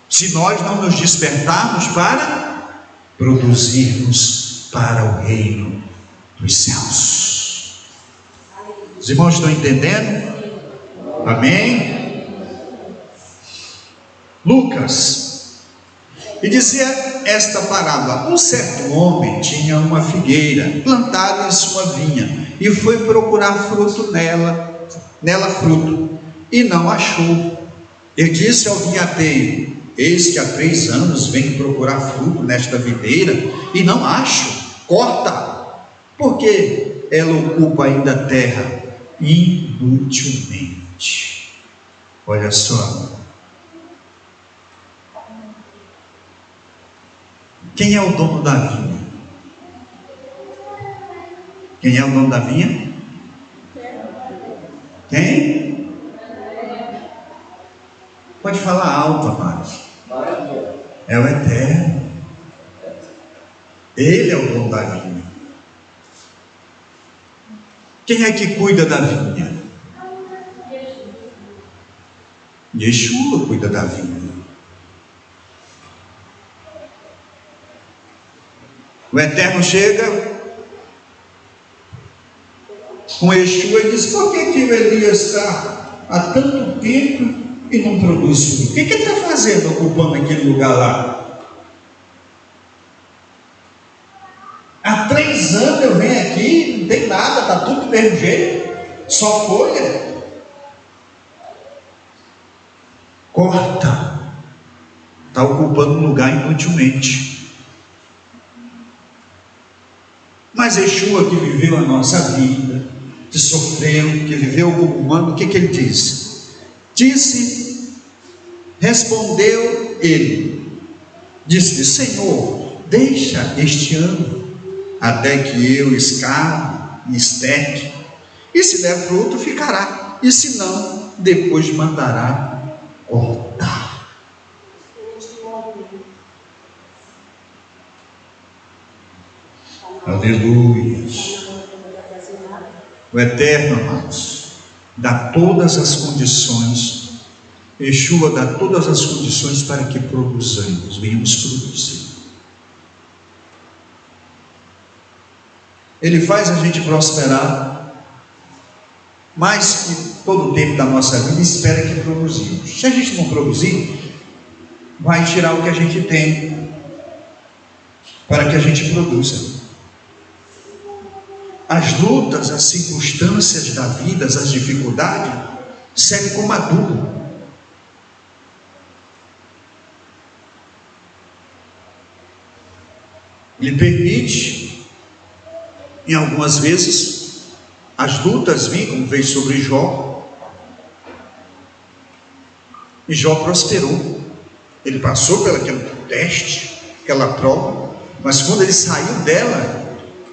se nós não nos despertarmos para produzirmos para o reino dos céus. Os irmãos estão entendendo? Amém? Lucas, e dizia esta parábola: um certo homem tinha uma figueira plantada em sua vinha, e foi procurar fruto nela fruto, e não achou. Ele disse ao vinhateiro: eis que há 3 anos venho procurar fruto nesta videira, e não acho. Corta, porque ela ocupa ainda a terra inutilmente. Olha só, quem é o dono da vinha? Quem é o dono da vinha? Quem? Pode falar alto, amados. É o Eterno. Ele é o dono da vinha. Quem é que cuida da vinha? Yeshua cuida da vinha. O Eterno chega com Yeshua e diz: por que o Elias está há tanto tempo e não produz fruto? O que ele está fazendo ocupando aquele lugar lá? Há 3 anos eu venho aqui, não tem nada, está tudo do mesmo jeito, só folha. Corta, está ocupando um lugar inutilmente. Mas Yeshua, que viveu a nossa vida, que sofreu, que viveu como humano, o que ele disse? Respondeu ele, disse: Senhor, deixa este ano até que eu escave e esterque, e se der fruto ficará, e se não, depois mandará cortar. Aleluia. O Eterno, amados, dá todas as condições, Yeshua dá todas as condições para que produzamos, venhamos produzir. Ele faz a gente prosperar, mais que todo o tempo da nossa vida espera que produzimos. Se a gente não produzir, vai tirar o que a gente tem, para que a gente produza. As lutas, as circunstâncias da vida, as dificuldades, servem como adubo. Ele permite, em algumas vezes, as lutas virem, como veio sobre Jó, e Jó prosperou. Ele passou pelo aquele teste, aquela prova, mas quando ele saiu dela,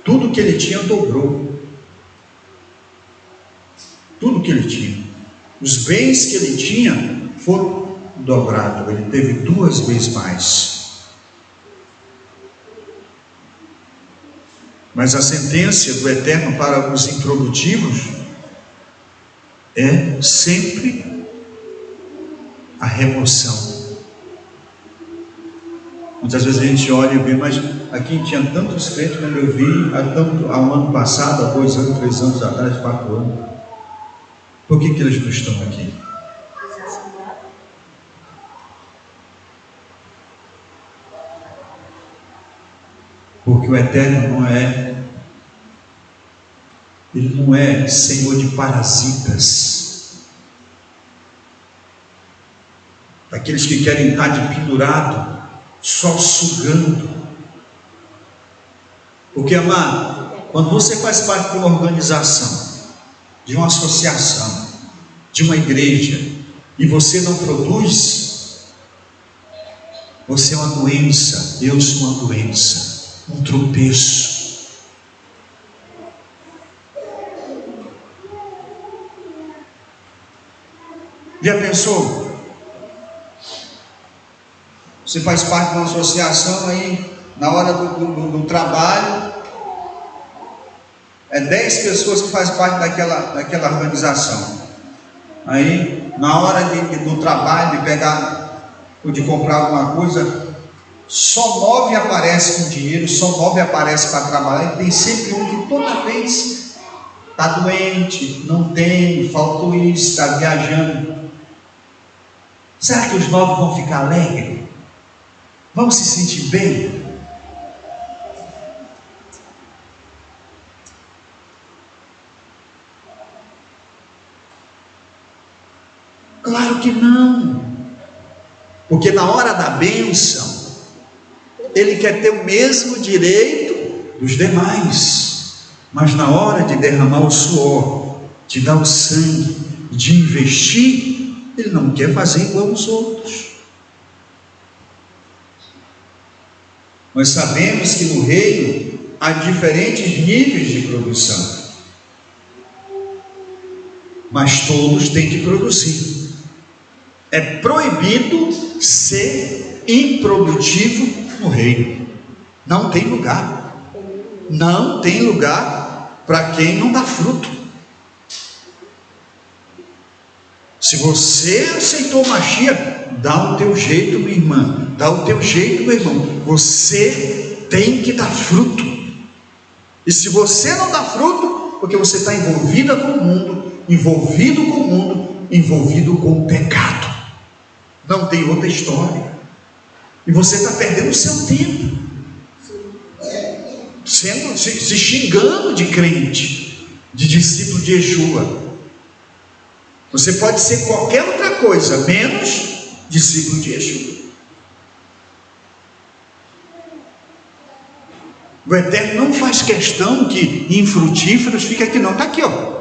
tudo que ele tinha dobrou. Tudo que ele tinha, os bens que ele tinha foram dobrados. Ele teve 2 vezes mais. Mas a sentença do Eterno para os improdutivos é sempre a remoção. Muitas vezes a gente olha e vê, mas aqui tinha tantos crentes quando eu vi há um ano passado, há 2 anos, 3 anos atrás, 4 anos. Por que eles não estão aqui? Porque o Eterno Ele não é Senhor de parasitas, daqueles que querem estar de pendurado, só sugando. Porque, amado, quando você faz parte de uma organização, de uma associação, de uma igreja, e você não produz, você é uma doença. Eu sou uma doença, um tropeço. Já pensou? Você faz parte de uma associação, aí na hora do trabalho, 10 pessoas que fazem parte daquela organização. Aí na hora do trabalho, de pegar ou de comprar alguma coisa, só 9 aparecem com dinheiro, só 9 aparecem para trabalhar, e tem sempre um que toda vez está doente, não tem, faltou isso, está viajando. Será que os 9 vão ficar alegres? Vão se sentir bem? Claro que não. Porque na hora da bênção, ele quer ter o mesmo direito dos demais. Mas na hora de derramar o suor, de dar o sangue, de investir, ele não quer fazer igual aos outros. Nós sabemos que no reino há diferentes níveis de produção, mas todos têm que produzir. É proibido ser improdutivo no reino. Não tem lugar. Não tem lugar para quem não dá fruto. Se você aceitou Mashiach, dá o teu jeito, minha irmã. Dá o teu jeito, meu irmão. Você tem que dar fruto. E se você não dá fruto, porque você está envolvida com o mundo, envolvido com o mundo, envolvido com o pecado. Não tem outra história. E você está perdendo o seu tempo, se xingando de crente, de discípulo de Yeshua. Você pode ser qualquer outra coisa, menos discípulo de Yeshua. O Eterno não faz questão que infrutíferos fique aqui não, está aqui, ó.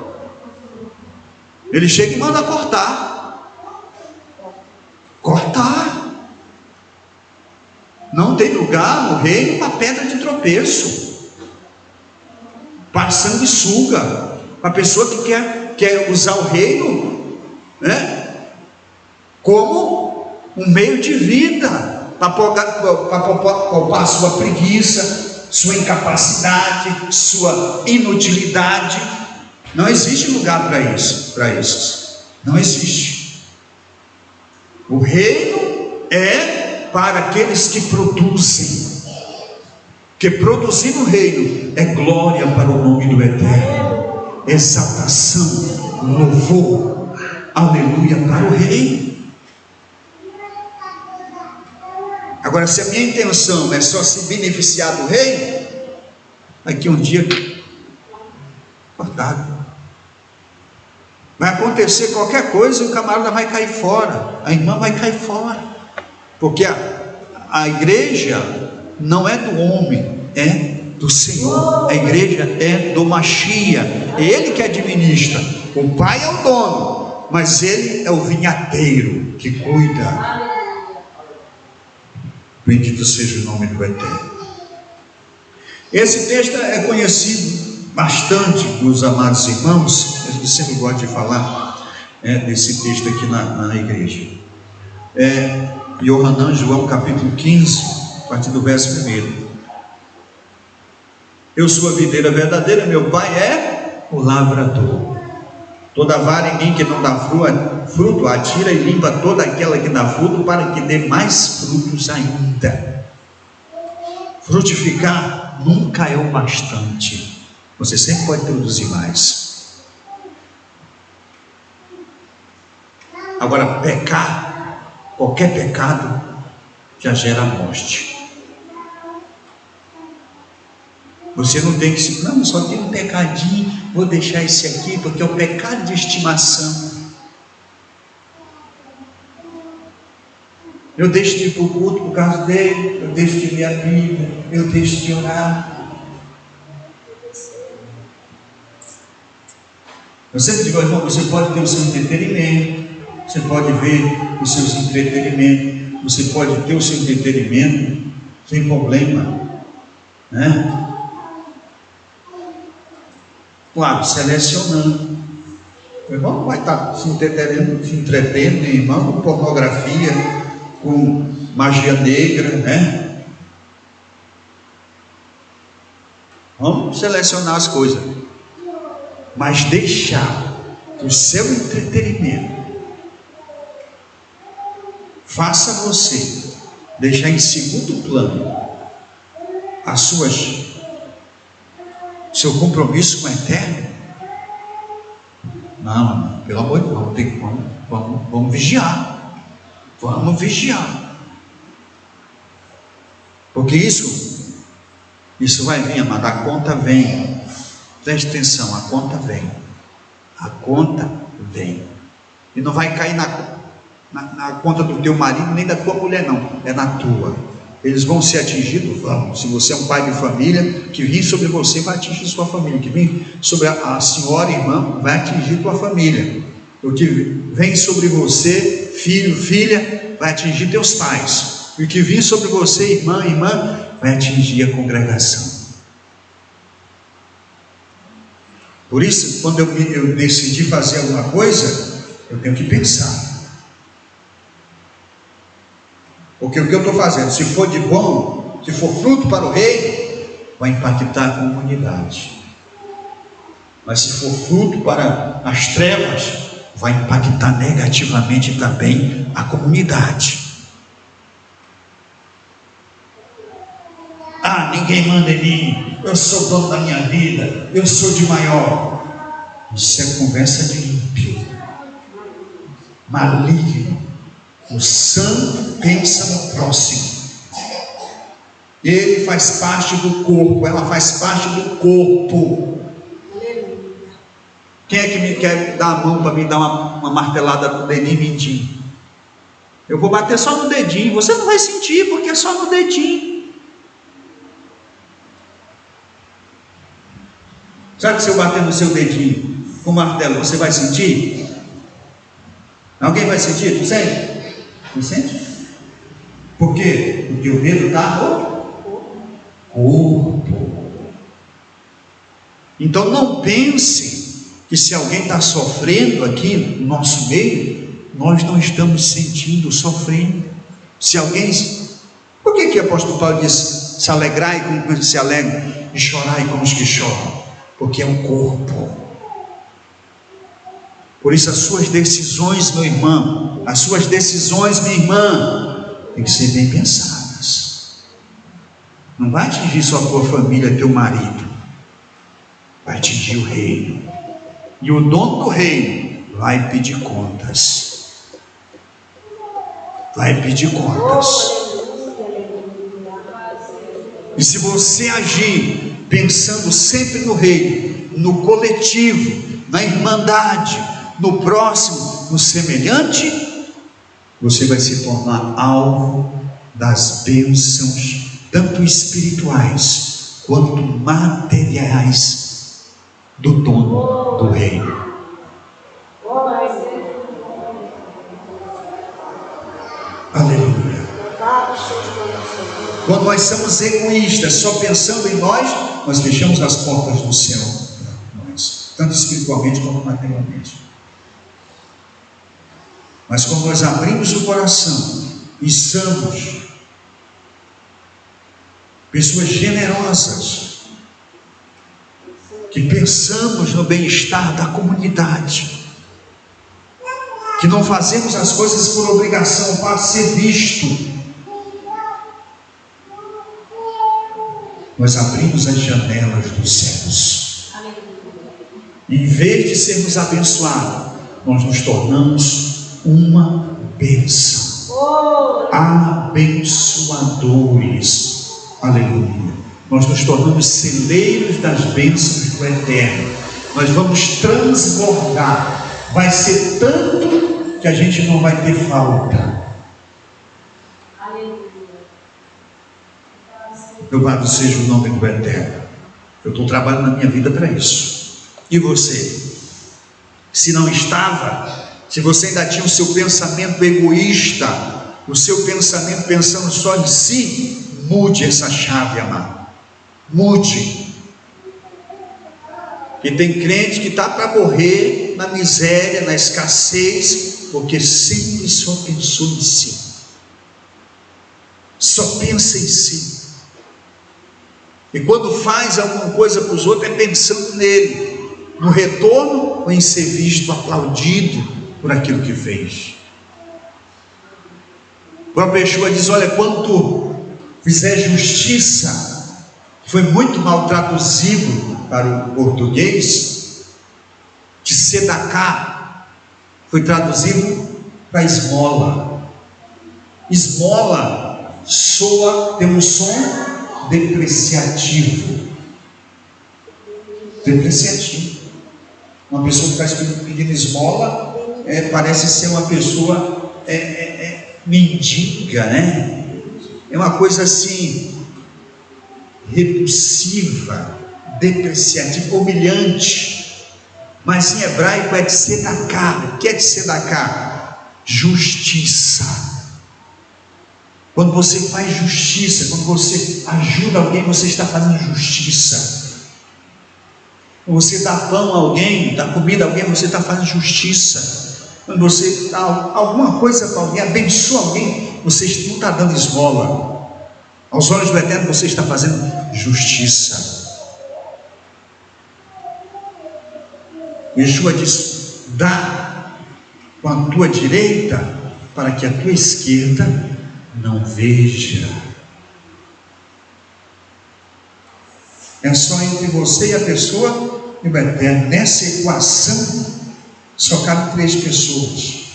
Ele chega e manda cortar. Não tem lugar no reino para pedra de tropeço, para sanguessuga, para pessoa que quer usar o reino, né, como um meio de vida, para poupar sua preguiça, sua incapacidade, sua inutilidade. Não existe lugar para isso. Não existe. O reino é para aqueles que produzem. Que produzir no reino é glória para o nome do Eterno, exaltação, louvor, aleluia para o Rei. Agora, se a minha intenção é só se beneficiar do Rei, aqui um dia Cortado. Vai acontecer qualquer coisa e o camarada vai cair fora, a irmã vai cair fora, porque a igreja não é do homem, é do Senhor. A igreja é do Machia, é Ele que administra. O Pai é o dono, mas Ele é o vinhateiro que cuida. Bendito seja o nome do Eterno. Esse texto é conhecido bastante dos amados irmãos. Eu sempre gosto de falar desse texto aqui na igreja. Yohanan, João capítulo 15, a partir do verso 1. Eu sou a videira verdadeira, meu Pai é o lavrador. Toda vara em mim que não dá fruto, atira e limpa toda aquela que dá fruto, para que dê mais frutos ainda. Frutificar nunca é o bastante. Você sempre pode produzir mais. Agora, pecar, qualquer pecado, já gera morte. Você não tem que se... Não, só tem um pecadinho, vou deixar esse aqui, porque é o pecado de estimação. Eu deixo de ir para o culto por causa dele, eu deixo de ler a Bíblia, eu deixo de orar. Eu sempre digo, irmão, você pode ter o seu entretenimento, você pode ver os seus entretenimentos, você pode ter o seu entretenimento sem problema, né? Claro, selecionando. O irmão não vai estar se entretendo, irmão, com pornografia, com magia negra, né? Vamos selecionar as coisas, mas deixar que o seu entretenimento faça você deixar em segundo plano seu compromisso com o Eterno. Não, pelo amor de Deus, vamos vigiar. Vamos vigiar. Porque isso vai vir, amado. A conta vem. Preste atenção, a conta vem. A conta vem. E não vai cair na conta do teu marido, nem da tua mulher, não. É na tua. Eles vão ser atingidos? Vão. Se você é um pai de família, que vir sobre você vai atingir sua família. Que vir sobre a senhora, irmã, vai atingir tua família. O que vem sobre você, filho, filha, vai atingir teus pais. E o que vir sobre você, irmã, vai atingir a congregação. Por isso, quando eu decidi fazer alguma coisa, eu tenho que pensar. Porque o que eu estou fazendo, se for de bom, se for fruto para o rei, vai impactar a comunidade. Mas se for fruto para as trevas, vai impactar negativamente também a comunidade. Ah, ninguém manda em mim, eu sou dono da minha vida, eu sou de maior. Isso é conversa de ímpio, maligno. O santo pensa no próximo. Ele faz parte do corpo, ela faz parte do corpo. Quem é que me quer dar a mão para me dar uma martelada no dedinho mindinho? Eu vou bater só no dedinho, você não vai sentir, porque é só no dedinho. Sabe que se eu bater no seu dedinho com o martelo, você vai sentir? Alguém vai sentir? Tu sente? Tu sente? Por quê? Porque o dedo está no corpo. Então não pense que se alguém está sofrendo aqui no nosso meio, nós não estamos sentindo, sofrendo. Se alguém... Por que o apóstolo Paulo diz: se alegrai com os que se alegram e chorai com os que choram? Porque é um corpo. Por isso as suas decisões, meu irmão, as suas decisões, minha irmã, tem que ser bem pensadas. Não vai atingir só a tua família, teu marido, vai atingir o reino. E o dono do reino vai pedir contas. Vai pedir contas. E se você agir pensando sempre no reino, no coletivo, na irmandade, no próximo, no semelhante, você vai se tornar alvo das bênçãos, tanto espirituais quanto materiais, do dono do reino. Aleluia. Quando nós somos egoístas, só pensando em nós, nós fechamos as portas do céu para nós, tanto espiritualmente quanto materialmente. Mas quando nós abrimos o coração e somos pessoas generosas, que pensamos no bem-estar da comunidade, que não fazemos as coisas por obrigação, para ser visto, nós abrimos as janelas dos céus. Em vez de sermos abençoados, nós nos tornamos uma bênção, abençoadores. Aleluia. Nós nos tornamos celeiros das bênçãos do Eterno. Nós vamos transbordar. Vai ser tanto que a gente não vai ter falta. Louvado seja o nome do Eterno. Eu estou trabalhando na minha vida para isso. E você? Se não estava, se você ainda tinha o seu pensamento egoísta, o seu pensamento pensando só em si, mude essa chave, amado. Mude. E tem crente que está para morrer na miséria, na escassez, porque sempre só pensou em si. Só pensa em si. E quando faz alguma coisa para os outros, é pensando nele, no retorno ou em ser visto, aplaudido por aquilo que fez. O próprio Yeshua diz: olha, quando tu fizer justiça, foi muito mal traduzido para o português, de sedaká, foi traduzido para esmola. Esmola tem um som depreciativo. Uma pessoa que está pedindo esmola parece ser uma pessoa mendiga, né? É uma coisa assim repulsiva, depreciativa, humilhante. Mas em hebraico é de sedaká. O que é de sedaká? Justiça. Quando você faz justiça, quando você ajuda alguém, você está fazendo justiça. Quando você dá pão a alguém, dá comida a alguém, você está fazendo justiça. Quando você dá alguma coisa para alguém, abençoa alguém, você não está dando esmola. Aos olhos do Eterno você está fazendo justiça. Yeshua diz: dá com a tua direita, para que a tua esquerda não veja. É só entre você e a pessoa e o Eterno. Nessa equação só cabem 3 pessoas: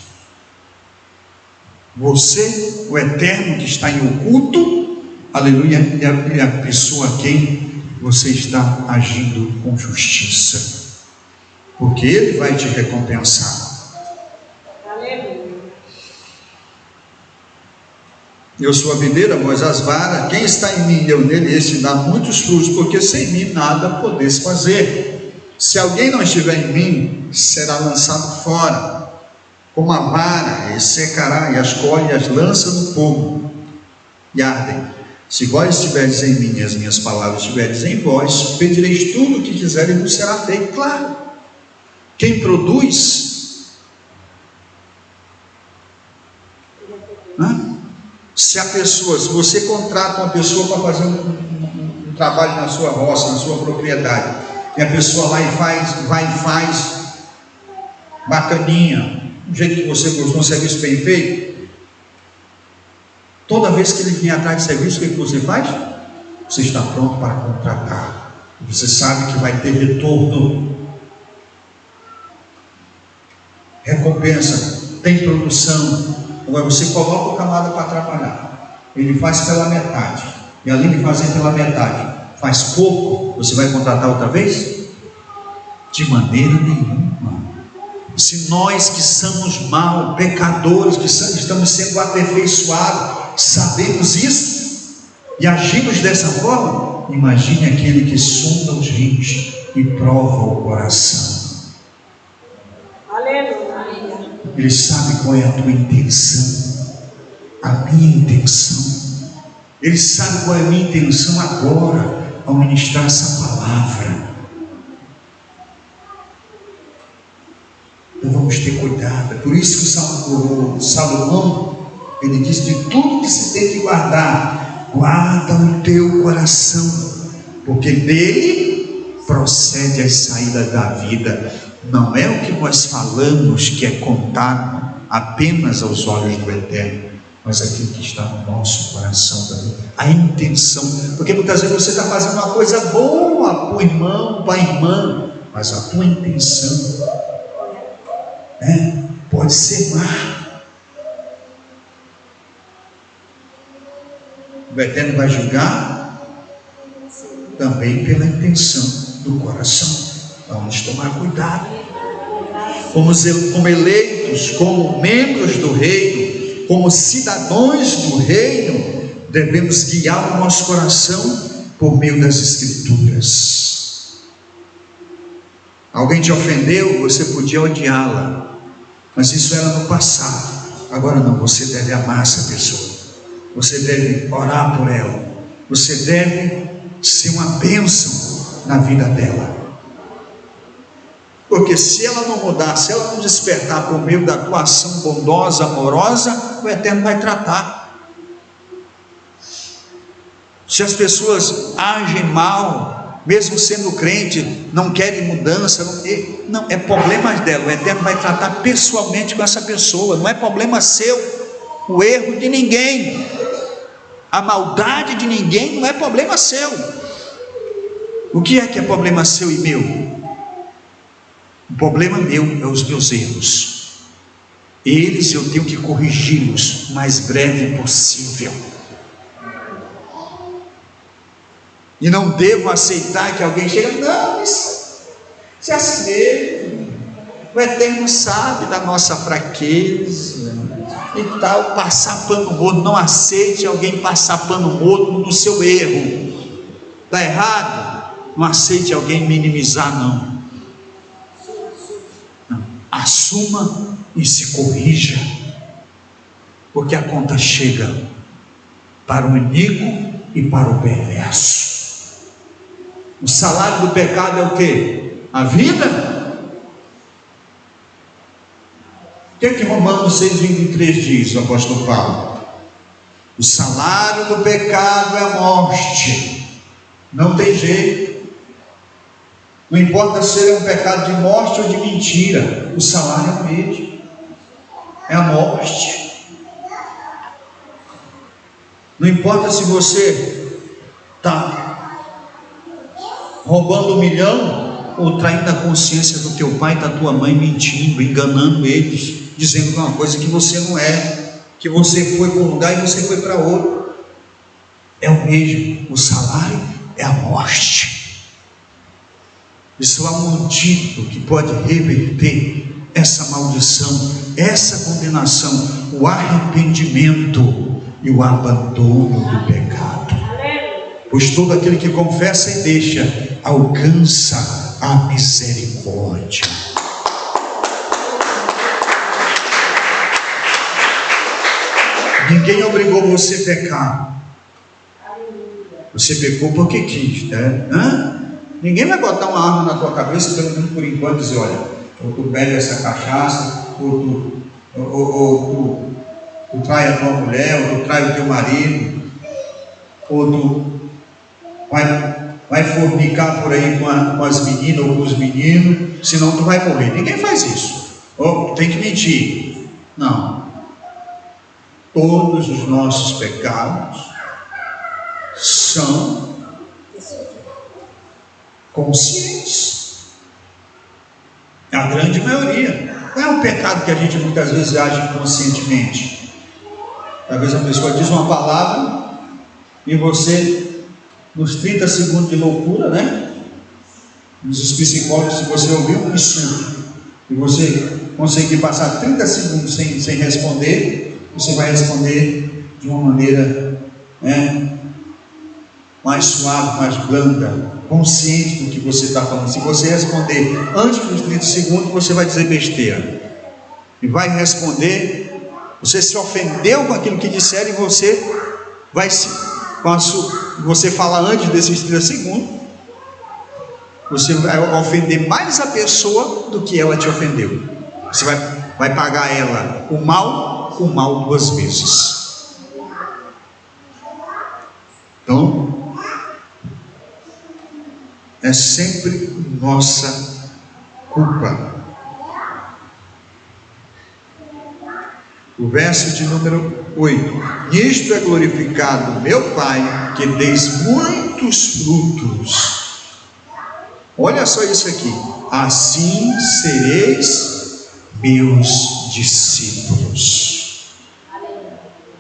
você, o Eterno que está em oculto, aleluia, e a pessoa a quem você está agindo com justiça, porque Ele vai te recompensar. Eu sou a videira, vós as varas. Quem está em mim e eu nele, esse dá muitos frutos, porque sem mim nada podeis fazer. Se alguém não estiver em mim, será lançado fora como a vara, e secará, e as colhe e as lança no fogo, e ardem. Se vós estiverdes em mim e as minhas palavras estiverdes em vós, pedireis tudo o que quiserem e vos será feito. Claro, quem produz, se você contrata uma pessoa para fazer um trabalho na sua roça, na sua propriedade, e a pessoa vai e faz bacaninha, do jeito que você gostou, um serviço bem feito, toda vez que ele vier atrás de serviço, o que você faz? Você está pronto para contratar, você sabe que vai ter retorno, recompensa, tem produção. Agora você coloca o camarada para atrapalhar, ele faz pela metade, e além de fazer pela metade, faz pouco, você vai contratar outra vez? De maneira nenhuma. Se nós que somos maus, pecadores, que estamos sendo aperfeiçoados, sabemos isso e agimos dessa forma, imagine aquele que sonda os rins e prova o coração. Aleluia. Ele sabe qual é a tua intenção, a minha intenção. Ele sabe qual é a minha intenção agora, ao ministrar essa palavra. Então vamos ter cuidado. É por isso que o Salomão, ele diz: de tudo que se tem que guardar, guarda o teu coração, porque dele procede as saídas da vida. Não é o que nós falamos que é contado apenas aos olhos do Eterno, mas aquilo que está no nosso coração também, a intenção. Porque muitas vezes você está fazendo uma coisa boa para o irmão, para a irmã, mas a tua intenção pode ser má. O Eterno vai julgar também pela intenção do coração. Vamos tomar cuidado. Como eleitos, como membros do reino, como cidadãos do reino, devemos guiar o nosso coração por meio das Escrituras. Alguém te ofendeu, você podia odiá-la, mas isso era no passado. Agora não, você deve amar essa pessoa, você deve orar por ela, você deve ser uma bênção na vida dela. Porque se ela não mudar, se ela não despertar por meio da tua ação bondosa, amorosa, o Eterno vai tratar. Se as pessoas agem mal, mesmo sendo crente, não querem mudança, não é problema dela. O Eterno vai tratar pessoalmente com essa pessoa. Não é problema seu, o erro de ninguém, a maldade de ninguém não é problema seu. O que é problema seu e meu? O problema meu é os meus erros. Eles eu tenho que corrigi-los o mais breve possível. E não devo aceitar que alguém chegue, não, isso é assim mesmo. O Eterno sabe da nossa fraqueza e tal, passar pano morto. Não aceite alguém passar pano morto no seu erro. Está errado? Não aceite alguém minimizar, não. Assuma e se corrija, porque a conta chega para o iníquo e para o perverso. O salário do pecado é o quê? A vida. O que Romanos 6,23 diz, o apóstolo Paulo? O salário do pecado é a morte. Não tem jeito. Não importa se é um pecado de morte ou de mentira, o salário é o mesmo, é a morte. Não importa se você está roubando 1 milhão ou traindo a consciência do teu pai e da tua mãe, mentindo, enganando eles, dizendo uma coisa que você não é, que você foi para um lugar e você foi para outro. É o mesmo, o salário é a morte. Isso há um antídoto que pode reverter essa maldição, essa condenação, o arrependimento e o abandono do pecado. Pois todo aquele que confessa e deixa, alcança a misericórdia. Ninguém obrigou você a pecar. Você pecou porque quis, né? Ninguém vai botar uma arma na tua cabeça, pelo menos por enquanto, e dizer, olha, ou tu bebe essa cachaça, ou tu trai a tua mulher, ou tu trai o teu marido, ou tu vai fornicar por aí com as meninas ou com os meninos, senão tu vai morrer. Ninguém faz isso. Ou tem que mentir. Não. Todos os nossos pecados são conscientes. É a grande maioria. Não é um pecado que a gente muitas vezes age conscientemente. Talvez a pessoa diz uma palavra e você, nos 30 segundos de loucura, né? Diz os psicólogos, se você ouvir um insulto e você conseguir passar 30 segundos sem responder, você vai responder de uma maneira mais suave, mais blanda, consciente do que você está falando. Se você responder antes dos 30 segundos, você vai dizer besteira. E vai responder, você se ofendeu com aquilo que disseram e você vai você falar antes desses 30 segundos, você vai ofender mais a pessoa do que ela te ofendeu. Você vai pagar ela o mal com o mal 2 vezes. Então, é sempre nossa culpa. O verso de número 8: nisto é glorificado meu Pai, que deis muitos frutos. Olha só isso aqui: assim sereis meus discípulos.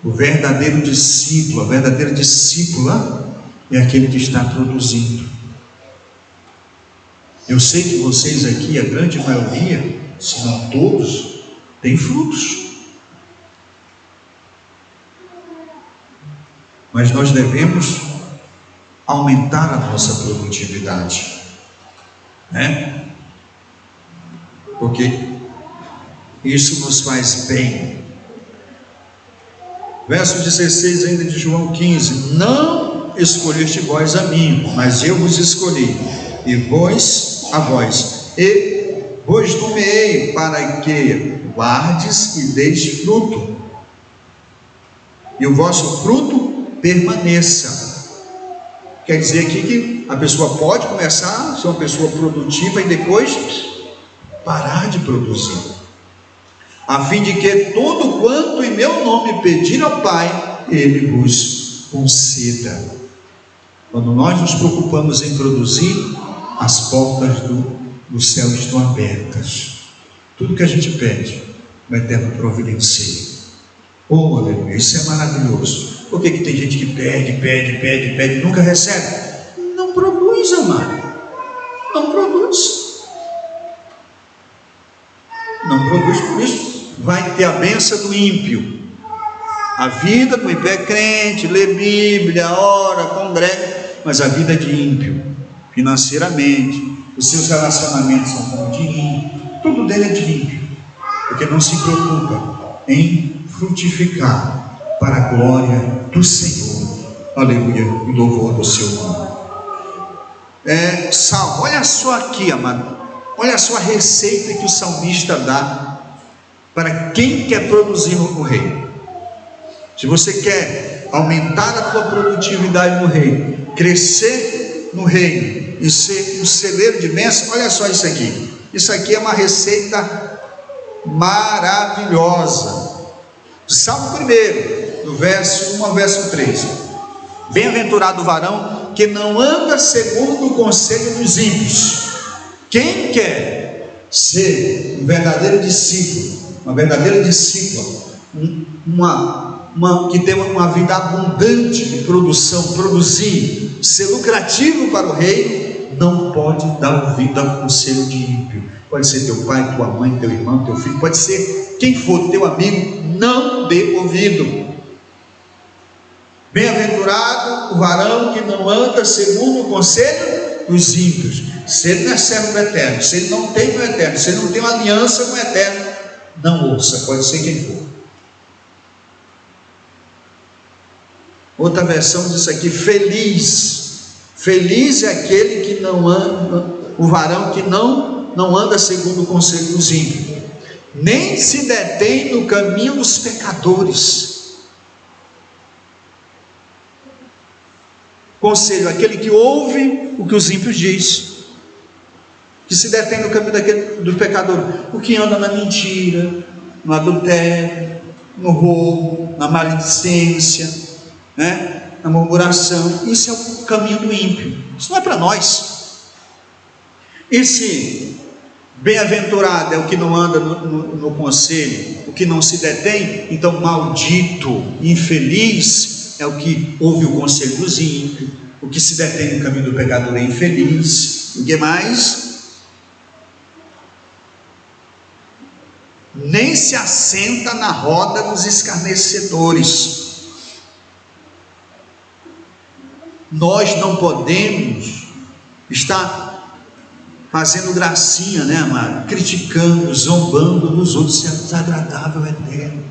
O verdadeiro discípulo, a verdadeira discípula é aquele que está produzindo. Eu sei que vocês aqui, a grande maioria, se não todos, têm frutos. Mas nós devemos aumentar a nossa produtividade, porque isso nos faz bem. Verso 16 ainda de João 15: não escolheste vós a mim, mas eu vos escolhi, e vós a vós, e vos nomeei para que guardes e deis fruto, e o vosso fruto permaneça. Quer dizer aqui que a pessoa pode começar a ser uma pessoa produtiva e depois parar de produzir, a fim de que todo quanto em meu nome pedir ao Pai, Ele vos conceda. Quando nós nos preocupamos em produzir, as portas do céu estão abertas. Tudo que a gente pede, o Eterno providencia. Oh, aleluia, isso é maravilhoso. Por que tem gente que pede e nunca recebe? Não produz, amado. Não produz. Não produz, por isso vai ter a bênção do ímpio. A vida do ímpio é crente, lê Bíblia, ora, congrega, mas a vida de ímpio, financeiramente, os seus relacionamentos são como de ímpio, tudo dele é de ímpio, porque não se preocupa em frutificar para a glória do Senhor. Aleluia, e louvor do seu nome. Salmo, olha só aqui, amado, olha só a receita que o salmista dá para quem quer produzir no reino. Se você quer aumentar a tua produtividade no reino, crescer no reino e ser um celeiro de bênção, olha só isso aqui. Isso aqui é uma receita maravilhosa. Salmo 1, do verso 1 ao verso 3: bem-aventurado o varão que não anda segundo o conselho dos ímpios. Quem quer ser um verdadeiro discípulo, uma verdadeira discípula, que tem uma vida abundante de produção, produzir, ser lucrativo para o reino, não pode dar ouvido ao conselho de ímpio. Pode ser teu pai, tua mãe, teu irmão, teu filho, pode ser quem for, teu amigo, não dê ouvido. Bem-aventurado o varão que não anda segundo o conselho dos ímpios. Se ele não é servo do Eterno, se ele não tem o Eterno, se ele não tem uma aliança com o Eterno, não ouça, pode ser quem for. Outra versão diz aqui: feliz é aquele que não anda, o varão que não anda segundo o conselho dos ímpios, nem se detém no caminho dos pecadores. Conselho, aquele que ouve o que os ímpios dizem, que se detém no caminho do pecador, o que anda na mentira, no adultério, no roubo, na maledicência, na murmuração. Isso é o caminho do ímpio. Isso não é para nós. Esse bem-aventurado é o que não anda no conselho, o que não se detém. Então maldito, infeliz é o que ouve o conselho dos ímpios, O que se detém no caminho do pecador é infeliz. O que mais? Nem se assenta na roda dos escarnecedores. Nós não podemos estar fazendo gracinha, né, amado? Criticando, zombando dos outros, isso é desagradável, eterno.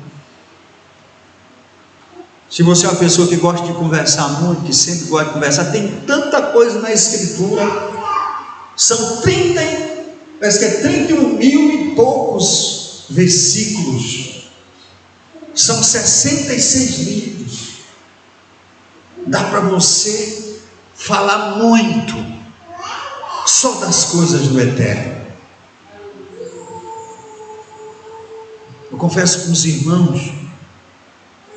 Se você é uma pessoa que gosta de conversar muito, que sempre gosta de conversar, tem tanta coisa na Escritura, são 30, parece que é 31 mil e poucos versículos, são 66 livros, dá para você falar muito, só das coisas do eterno. Eu confesso com os irmãos,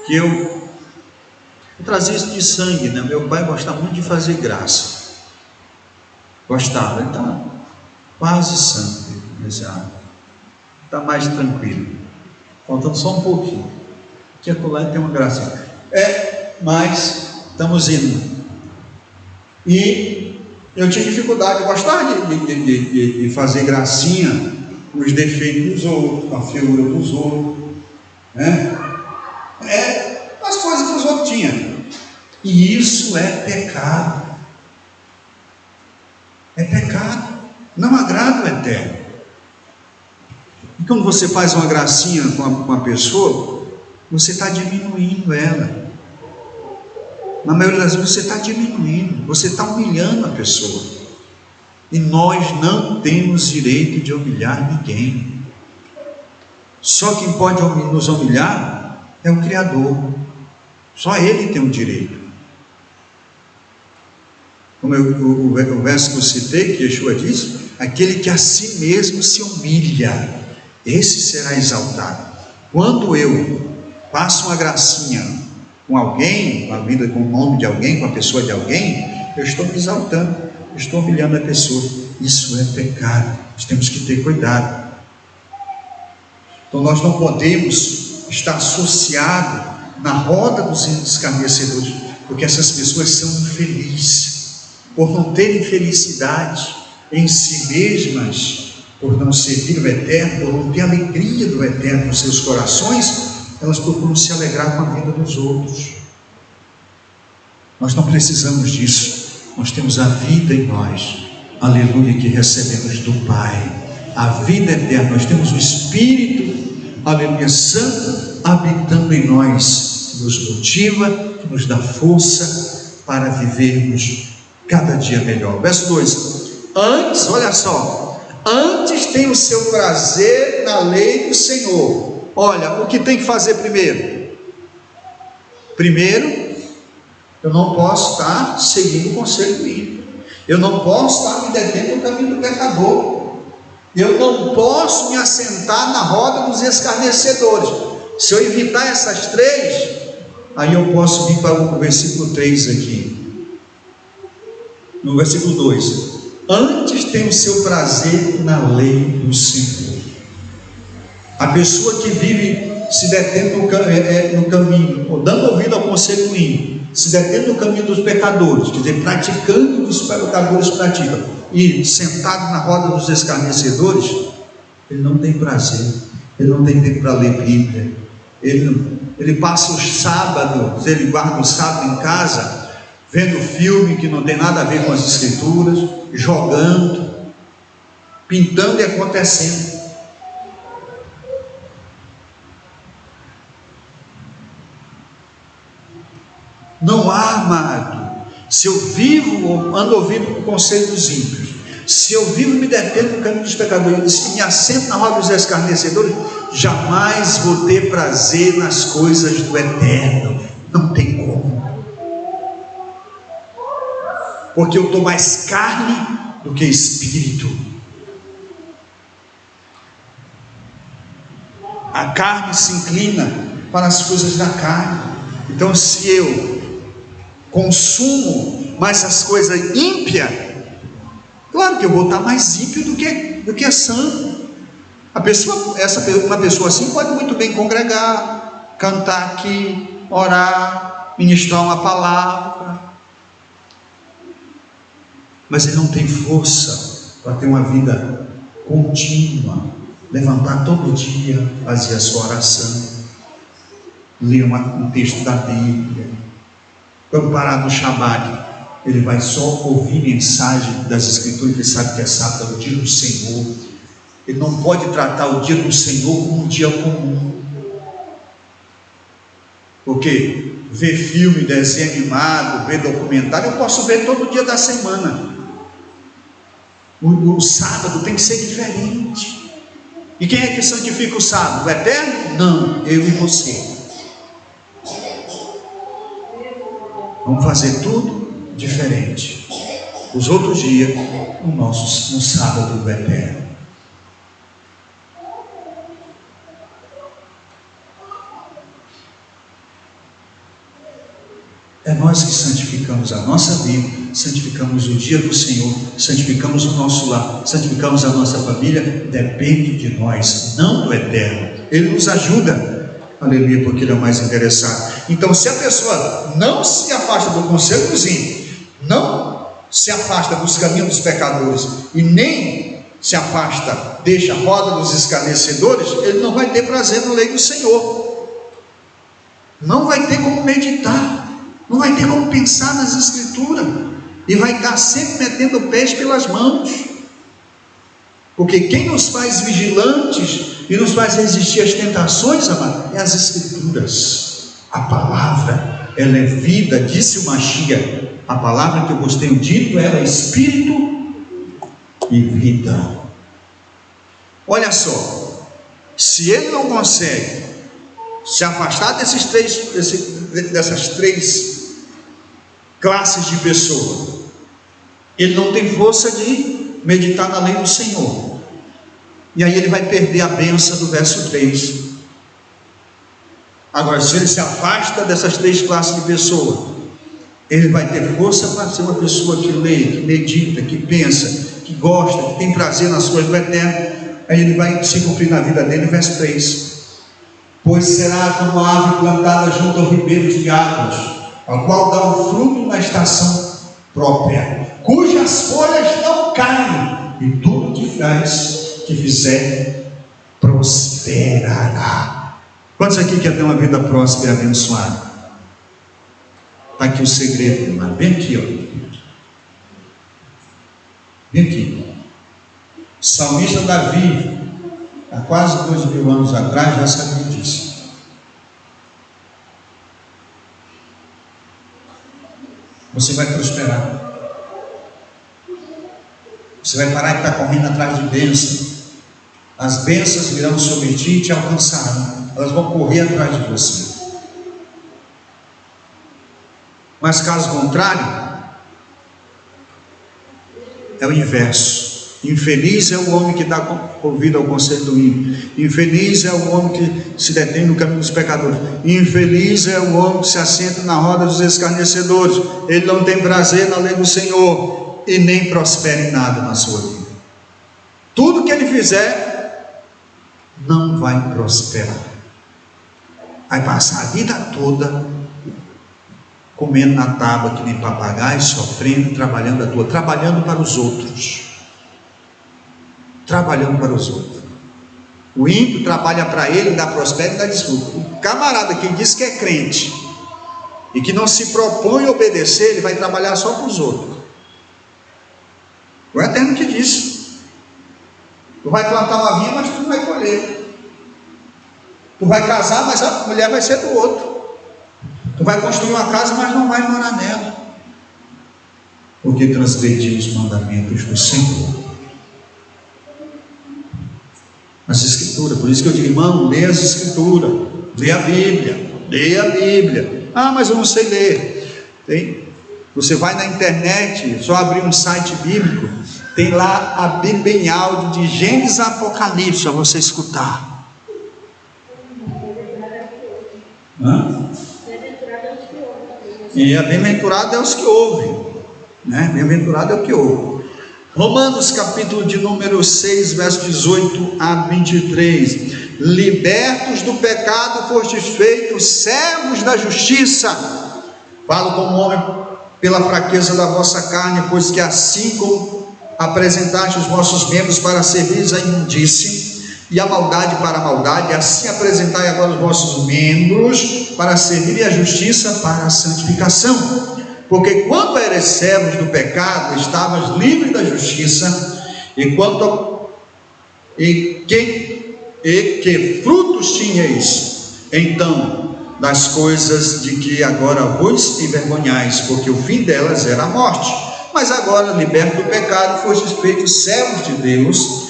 que eu trazia isso de sangue, né? Meu pai gostava muito de fazer graça, gostava, ele está quase santo, já está mais tranquilo, faltando só um pouquinho, que acolá tem uma graça, mas estamos indo, e eu tinha dificuldade, eu gostava de fazer gracinha com os defeitos dos outros, com a feiura dos outros, né? As coisas que os outros tinham, e isso é pecado, não agrada o eterno. E quando você faz uma gracinha com a pessoa, você está diminuindo ela, na maioria das vezes você está diminuindo, você está humilhando a pessoa, e nós não temos direito de humilhar ninguém. Só quem pode nos humilhar é o Criador, só Ele tem o direito. Como o verso que eu citei, que Yeshua diz, aquele que a si mesmo se humilha, esse será exaltado. Quando eu faço uma gracinha com alguém, com a vida, com o nome de alguém, com a pessoa de alguém, eu estou me exaltando, eu estou humilhando a pessoa. Isso é pecado, nós temos que ter cuidado. Então nós não podemos estar associados na roda dos escarnecedores, porque essas pessoas são infelizes, por não terem felicidade em si mesmas, por não servir o eterno, por não ter alegria do eterno nos seus corações, elas procuram se alegrar com a vida dos outros. Nós não precisamos disso, nós temos a vida em nós, aleluia, que recebemos do Pai, a vida eterna, nós temos o Espírito, aleluia, Santo, habitando em nós, que nos motiva, que nos dá força para vivermos cada dia melhor. Verso 2: antes, olha só, antes tem o seu prazer na lei do Senhor. Olha, o que tem que fazer primeiro? Primeiro, eu não posso estar seguindo o conselho do ímpio, eu não posso estar me detendo no caminho do pecador, eu não posso me assentar na roda dos escarnecedores. Se eu evitar essas três, aí eu posso vir para o versículo 3 aqui. No versículo 2: antes tem o seu prazer na lei do Senhor. A pessoa que vive se detendo no caminho, ou dando ouvido ao conselho do ímpio, se detendo no caminho dos pecadores, quer dizer, praticando o que os pecadores praticam, e sentado na roda dos escarnecedores, ele não tem prazer, ele não tem tempo para ler Bíblia, ele passa os sábados, ele guarda o sábado em casa, vendo filme que não tem nada a ver com as Escrituras, jogando, pintando e acontecendo. Não há, amado, se eu vivo, ando ouvindo o conselho dos ímpios, se eu vivo me detendo no caminho dos pecadores, se me assento na roda dos escarnecedores, jamais vou ter prazer nas coisas do eterno, não tem como, porque eu estou mais carne do que espírito. A carne se inclina para as coisas da carne. Então, se eu consumo mais as coisas ímpias, claro que eu vou estar mais ímpio do que santo. Uma pessoa assim pode muito bem congregar, cantar aqui, orar, ministrar uma palavra, mas ele não tem força para ter uma vida contínua, levantar todo dia, fazer a sua oração, ler um texto da Bíblia. Quando parar no Shabat, ele vai só ouvir mensagem das Escrituras, ele sabe que é sábado, é o dia do Senhor. Ele não pode tratar o dia do Senhor como um dia comum. Porque ver filme, desenho animado, ver documentário, eu posso ver todo dia da semana. O sábado tem que ser diferente. E quem é que santifica o sábado? O Eterno? Não, eu e você. Vamos fazer tudo diferente. Os outros dias, no sábado do Eterno. É nós que santificamos a nossa vida, santificamos o dia do Senhor, santificamos o nosso lar, santificamos a nossa família. Depende de nós, não do Eterno. Ele nos ajuda, aleluia, porque Ele é o mais interessado. Então, se a pessoa não se afasta do conselho dos ímpios, não se afasta dos caminhos dos pecadores, e nem se afasta, deixa a roda dos escarnecedores, ele não vai ter prazer na lei do Senhor, não vai ter como meditar, não vai ter como pensar nas Escrituras, e vai estar sempre metendo pés pelas mãos, porque quem nos faz vigilantes e nos faz resistir às tentações, amado, é as Escrituras. A palavra, ela é vida, disse o Mashiach. A palavra que eu vos tenho dito, ela é espírito e vida. Olha só, se ele não consegue se afastar dessas três classes de pessoa, ele não tem força de meditar na lei do Senhor, e aí ele vai perder a bênção do verso 3. Agora, se ele se afasta dessas três classes de pessoa, ele vai ter força para ser uma pessoa que lê, que medita, que pensa, que gosta, que tem prazer nas coisas do Eterno. Aí ele vai se cumprir na vida dele, verso 3: pois será como a árvore plantada junto ao ribeiro de águas, ao qual dá o fruto na estação própria, cujas folhas não caem, e tudo que fizer prosperará. Quantos aqui quer ter uma vida próspera e abençoada? Está aqui o segredo, irmão. Vem aqui, ó. Vem aqui. O salmista Davi, há quase 2000 anos atrás, já sabia disso. Você vai prosperar. Você vai parar de estar correndo atrás de bênçãos. As bênçãos virão sobre ti e te alcançarão. Elas vão correr atrás de você. Mas caso contrário, é o inverso. Infeliz é o homem que dá ouvido ao conselho do ímpio. Infeliz é o homem que se detém no caminho dos pecadores. Infeliz é o homem que se assenta na roda dos escarnecedores. Ele não tem prazer na lei do Senhor e nem prospera em nada na sua vida. Tudo que ele fizer não vai prosperar. Vai passar a vida toda comendo na tábua que nem papagaio, sofrendo, trabalhando para os outros. Trabalhando para os outros. O ímpio trabalha para ele, dá prospera e dá desculpa. O camarada que diz que é crente e que não se propõe a obedecer, ele vai trabalhar só para os outros. O Eterno que diz: tu vai plantar uma vinha, mas tu não vai colher. Tu vai casar, mas a mulher vai ser do outro. Tu vai construir uma casa, mas não vai morar nela, porque transgrediu os mandamentos do Senhor. As Escrituras, por isso que eu digo, irmão, lê as Escrituras, lê a Bíblia. Ah, mas eu não sei ler. Você vai na internet, só abrir um site bíblico, tem lá a Bíblia em áudio de Gênesis a Apocalipse, para você escutar. E bem-aventurado é os que ouvem, né? Bem-aventurado é o que ouve. Romanos capítulo de número 6, verso 18 a 23. Libertos do pecado, fostes feitos servos da justiça. Falo como homem pela fraqueza da vossa carne, pois que assim como apresentaste os vossos membros para servir a imundície e a maldade para a maldade, assim apresentai agora os vossos membros para servir a justiça para a santificação. Porque quando eres servos do pecado, estavas livres da justiça, e que frutos tinhais então das coisas de que agora vos envergonhais, porque o fim delas era a morte. Mas agora, liberto do pecado, fostes feitos servos de Deus,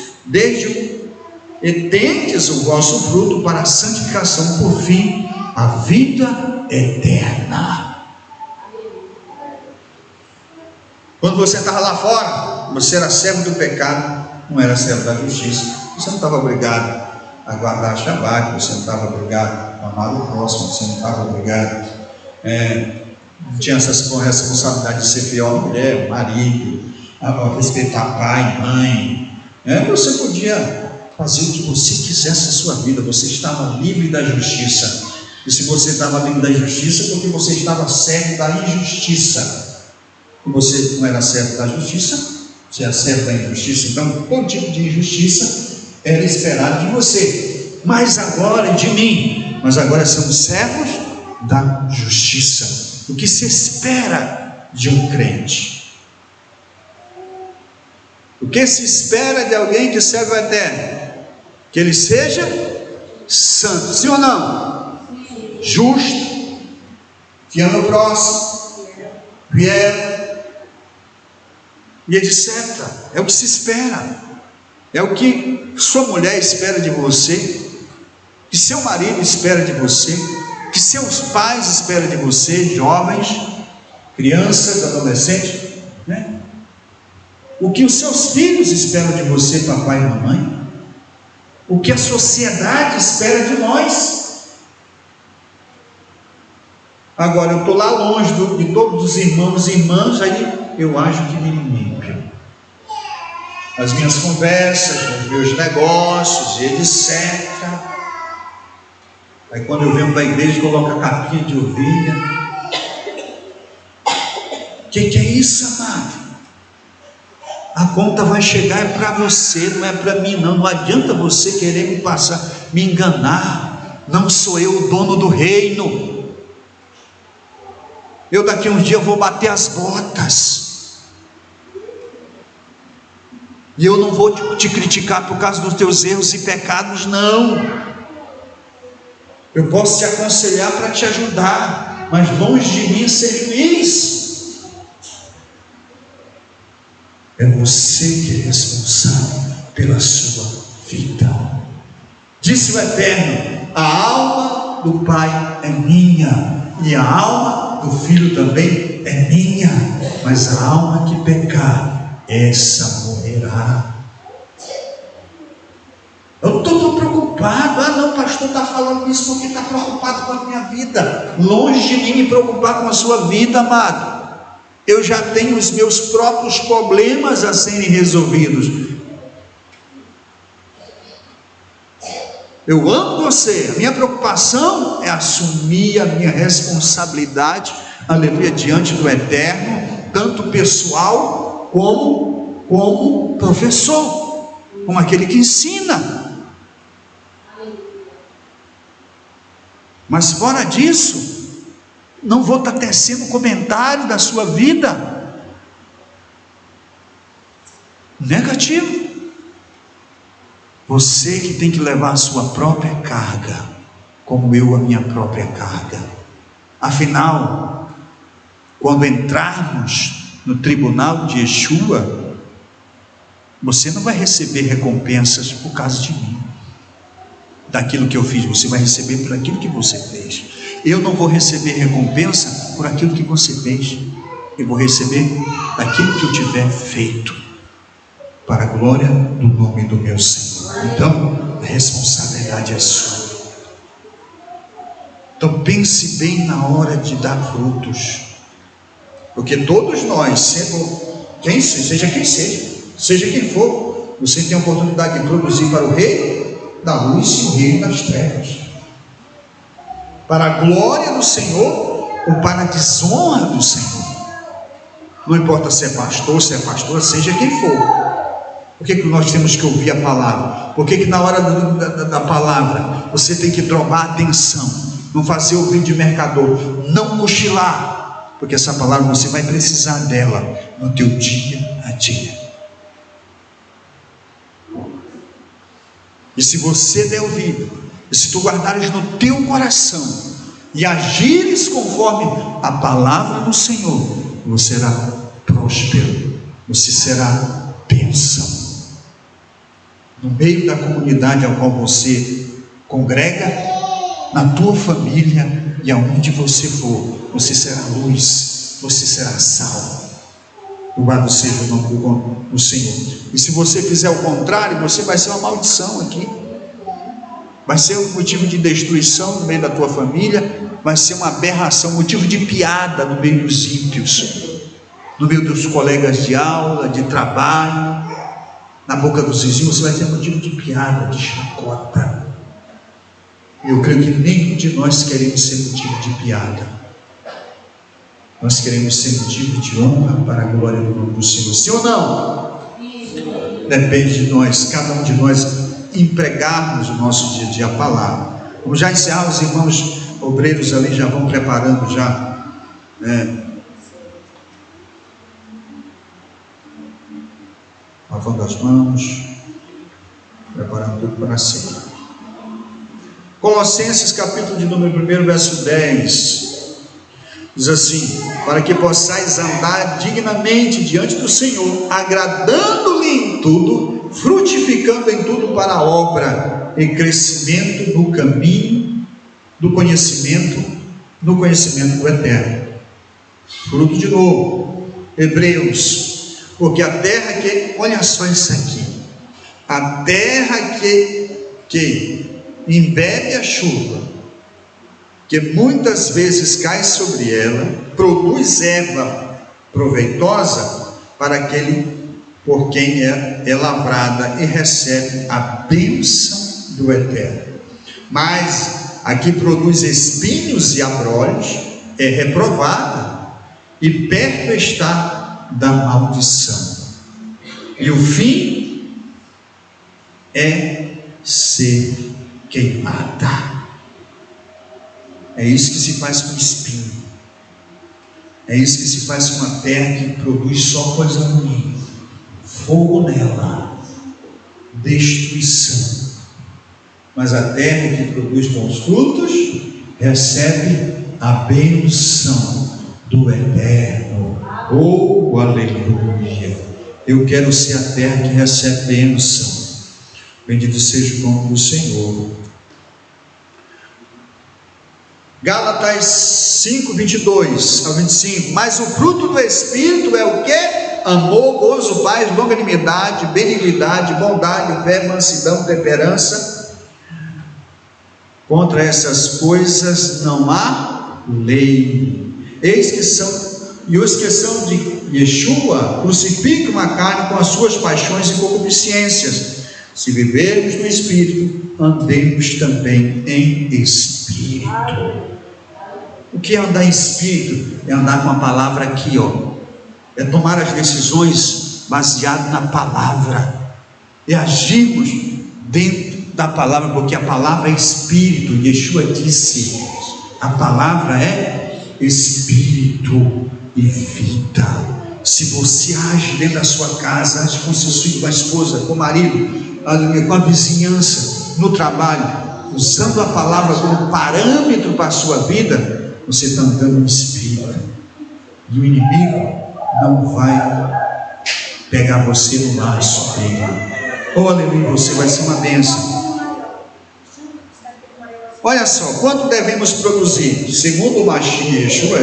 e tendes o vosso fruto para a santificação, por fim, a vida eterna. Quando você estava lá fora, você era servo do pecado, não era servo da justiça. Você não estava obrigado a guardar Shabat, você não estava obrigado a amar o próximo, você não estava obrigado, não tinha essa responsabilidade de ser fiel à mulher, marido, a respeitar pai, mãe. Você podia fazer o que você quisesse na sua vida, você estava livre da justiça. E se você estava livre da justiça, porque você estava servo da injustiça. E você não era servo da justiça, você era servo da injustiça, então todo tipo de injustiça era esperado de você, mas agora de mim, mas agora somos servos da justiça. O que se espera de um crente? O que se espera de alguém que serve o eterno? Que ele seja santo, sim ou não? Justo, que ama o próximo, fiel, e etc. É o que se espera, é o que sua mulher espera de você, que seu marido espera de você, que seus pais esperam de você, jovens, crianças, adolescentes, né? O que os seus filhos esperam de você, papai e mamãe, o que a sociedade espera de nós. Agora eu estou lá longe de todos os irmãos e irmãs, aí eu acho que me limpo. As minhas conversas, os meus negócios, e etc. Aí quando eu venho para a igreja, coloco a capinha de ovelha. O que é isso, amado? A conta vai chegar, é para você, não é para mim não. Não adianta você querer me enganar. Não sou eu o dono do reino. Eu daqui a um dia vou bater as botas. E eu não vou te criticar por causa dos teus erros e pecados, não. Eu posso te aconselhar para te ajudar, mas longe de mim ser juiz. É você que é responsável pela sua vida. Disse o Eterno: a alma do Pai é minha, e a alma do Filho também é minha, mas a alma que pecar, essa morrerá. Eu não estou preocupado. Não, o pastor está falando isso porque está preocupado com a minha vida. Longe de mim me preocupar com a sua vida, amado. Eu já tenho os meus próprios problemas a serem resolvidos. Eu amo você. A minha preocupação é assumir a minha responsabilidade, aleluia, diante do Eterno, tanto pessoal como professor, como aquele que ensina. Mas fora disso, não vou estar tecendo comentário da sua vida negativo. Você que tem que levar a sua própria carga, como eu a minha própria carga. Afinal, quando entrarmos no tribunal de Yeshua, você não vai receber recompensas por causa de mim, daquilo que eu fiz. Você vai receber por aquilo que você fez. Eu não vou receber recompensa por aquilo que você fez. Eu vou receber daquilo que eu tiver feito, para a glória do nome do meu Senhor. Então, a responsabilidade é sua. Então pense bem na hora de dar frutos, porque todos nós, seja quem for, você tem a oportunidade de produzir para o reino da luz e o reino das trevas, para a glória do Senhor ou para a desonra do Senhor. Não importa se é pastor, seja quem for. Por que nós temos que ouvir a palavra? Por que na hora da palavra você tem que tomar atenção, não fazer ouvir de mercador, não cochilar, porque essa palavra você vai precisar dela no teu dia a dia. E se você der ouvido, e se tu guardares no teu coração e agires conforme a palavra do Senhor, você será próspero, você será bênção. No meio da comunidade ao qual você congrega, na tua família e aonde você for, você será luz, você será sal. Louvado seja o nome do Senhor. E se você fizer o contrário, você vai ser uma maldição aqui, vai ser um motivo de destruição no meio da tua família, vai ser uma aberração, motivo de piada no meio dos ímpios, no meio dos colegas de aula, de trabalho, na boca dos vizinhos. Você vai ser motivo de piada, de chacota. Eu creio que nenhum de nós queremos ser motivo de piada. Nós queremos ser motivo de honra para a glória do nome do Senhor. Sim ou não? Depende de nós, cada um de nós, empregarmos o nosso dia a dia a palavra. Vamos já encerrar, os irmãos obreiros ali já vão preparando já, lavando as mãos, preparando tudo para a ceia. Colossenses capítulo de número 1, verso 10, diz assim: para que possais andar dignamente diante do Senhor, agradando-lhe em tudo, frutificando em tudo para a obra e crescimento no caminho do conhecimento, no conhecimento do Eterno. Fruto de novo, Hebreus, porque a terra que, olha só isso aqui, a terra que embebe a chuva, que muitas vezes cai sobre ela, produz erva proveitosa para aquele por quem é lavrada e recebe a bênção do Eterno. Mas a que produz espinhos e abrolhos é reprovada, e perto está da maldição, e o fim é ser queimada. É isso que se faz com espinho, é isso que se faz com uma terra que produz só coisa ruim, fogo nela, destruição. Mas a terra que produz bons frutos recebe a benção do Eterno. Oh, aleluia! Eu quero ser a terra que recebe bênção. Bendito seja o nome do Senhor. Gálatas 5, 22 ao 25. Mas o fruto do Espírito é o que? Amor, gozo, paz, longanimidade, benignidade, bondade, fé, mansidão, temperança. Contra essas coisas não há lei. Eis que são, e os que são de Yeshua crucificam a carne com as suas paixões e concupiscências. Se vivermos no Espírito, andemos também em Espírito. O que é andar em Espírito? É andar com a palavra aqui, ó. É tomar as decisões baseado na palavra, e agirmos dentro da palavra, porque a palavra é Espírito. Yeshua disse: a palavra é Espírito e vida. Se você age dentro da sua casa, age com seu filho, com a esposa, com o marido, com a vizinhança, no trabalho, usando a palavra como parâmetro para a sua vida, você está andando no Espírito, e o inimigo não vai pegar você no laço dele. Oh, aleluia, você vai ser uma bênção. Olha só, quanto devemos produzir? Segundo o Mashiach Yeshua,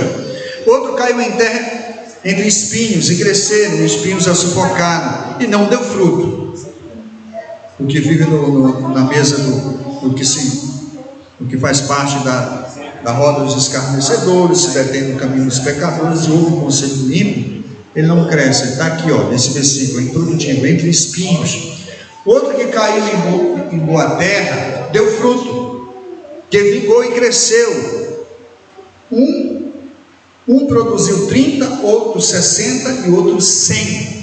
outro caiu em terra entre espinhos e cresceram, e espinhos a sufocaram, e não deu fruto. O que vive na mesa do que faz parte da roda dos escarnecedores, se detém no caminho dos pecadores e ouve o conselho do ímpio, ele não cresce. Ele está aqui, ó, nesse versículo, improdutivo, entre espinhos. Outro que caiu em boa terra, deu fruto, que vingou e cresceu, Um produziu 30, outro 60 e outro 100.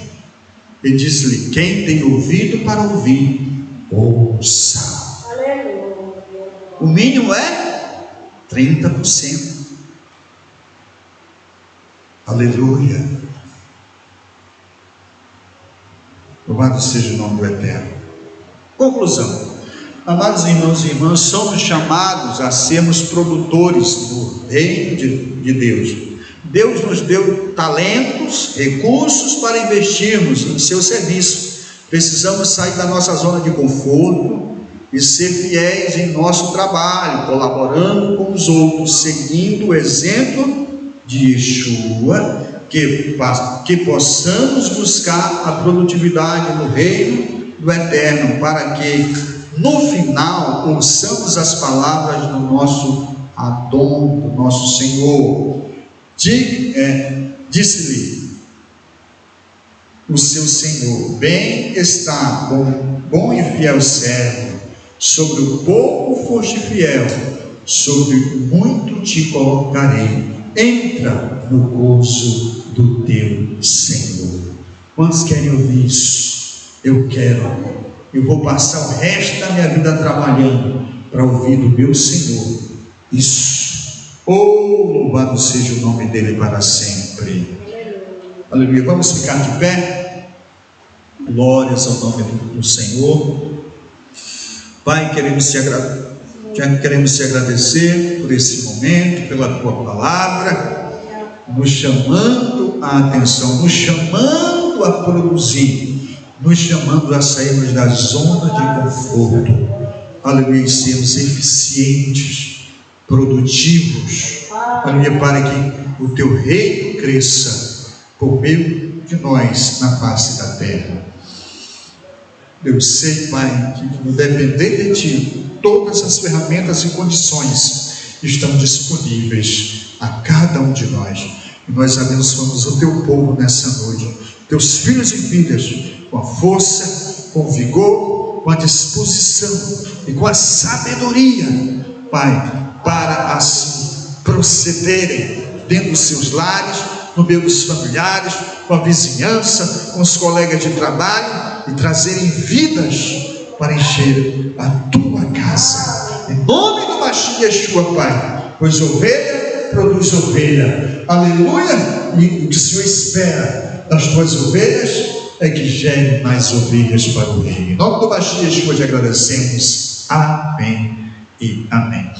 E disse-lhe: quem tem ouvido para ouvir, ouça. O mínimo é 30%. Aleluia. Louvado seja o nome do Eterno. Conclusão. Amados irmãos e irmãs, somos chamados a sermos produtores do reino de Deus. Deus nos deu talentos, recursos para investirmos em seu serviço. Precisamos sair da nossa zona de conforto e ser fiéis em nosso trabalho, colaborando com os outros, seguindo o exemplo de Yeshua, que possamos buscar a produtividade no reino do Eterno, para que no final ouçamos as palavras do nosso Adão, do nosso Senhor. Disse-lhe o seu Senhor: bem está, bom e fiel servo, sobre o pouco foste fiel, sobre o muito te colocarei, entra no gozo do teu Senhor. Quantos querem ouvir isso? Eu quero. Eu vou passar o resto da minha vida trabalhando para ouvir do meu Senhor isso. Oh, louvado seja o nome dele para sempre. Aleluia. Vamos ficar de pé. Glórias ao nome do Senhor. Pai, queremos te agradecer por esse momento, pela tua palavra, nos chamando a atenção, nos chamando a produzir, nos chamando a sairmos da zona de conforto. Aleluia. E sermos eficientes, produtivos, aleluia, para que o teu reino cresça por meio de nós na face da terra. Eu sei, Pai, que no depender de Ti, todas as ferramentas e condições estão disponíveis a cada um de nós. E nós abençoamos o Teu povo nessa noite, Teus filhos e filhas, com a força, com o vigor, com a disposição e com a sabedoria, Pai, para assim procederem dentro dos seus lares, no meio dos familiares, com a vizinhança, com os colegas de trabalho, e trazerem vidas para encher a tua casa, em nome do Mashiach Yeshua, Pai, pois ovelha produz ovelha, aleluia. E o que o Senhor espera das tuas ovelhas é que gere mais ovelhas para o reino. Em nome do Mashiach Yeshua te agradecemos, amém e amém.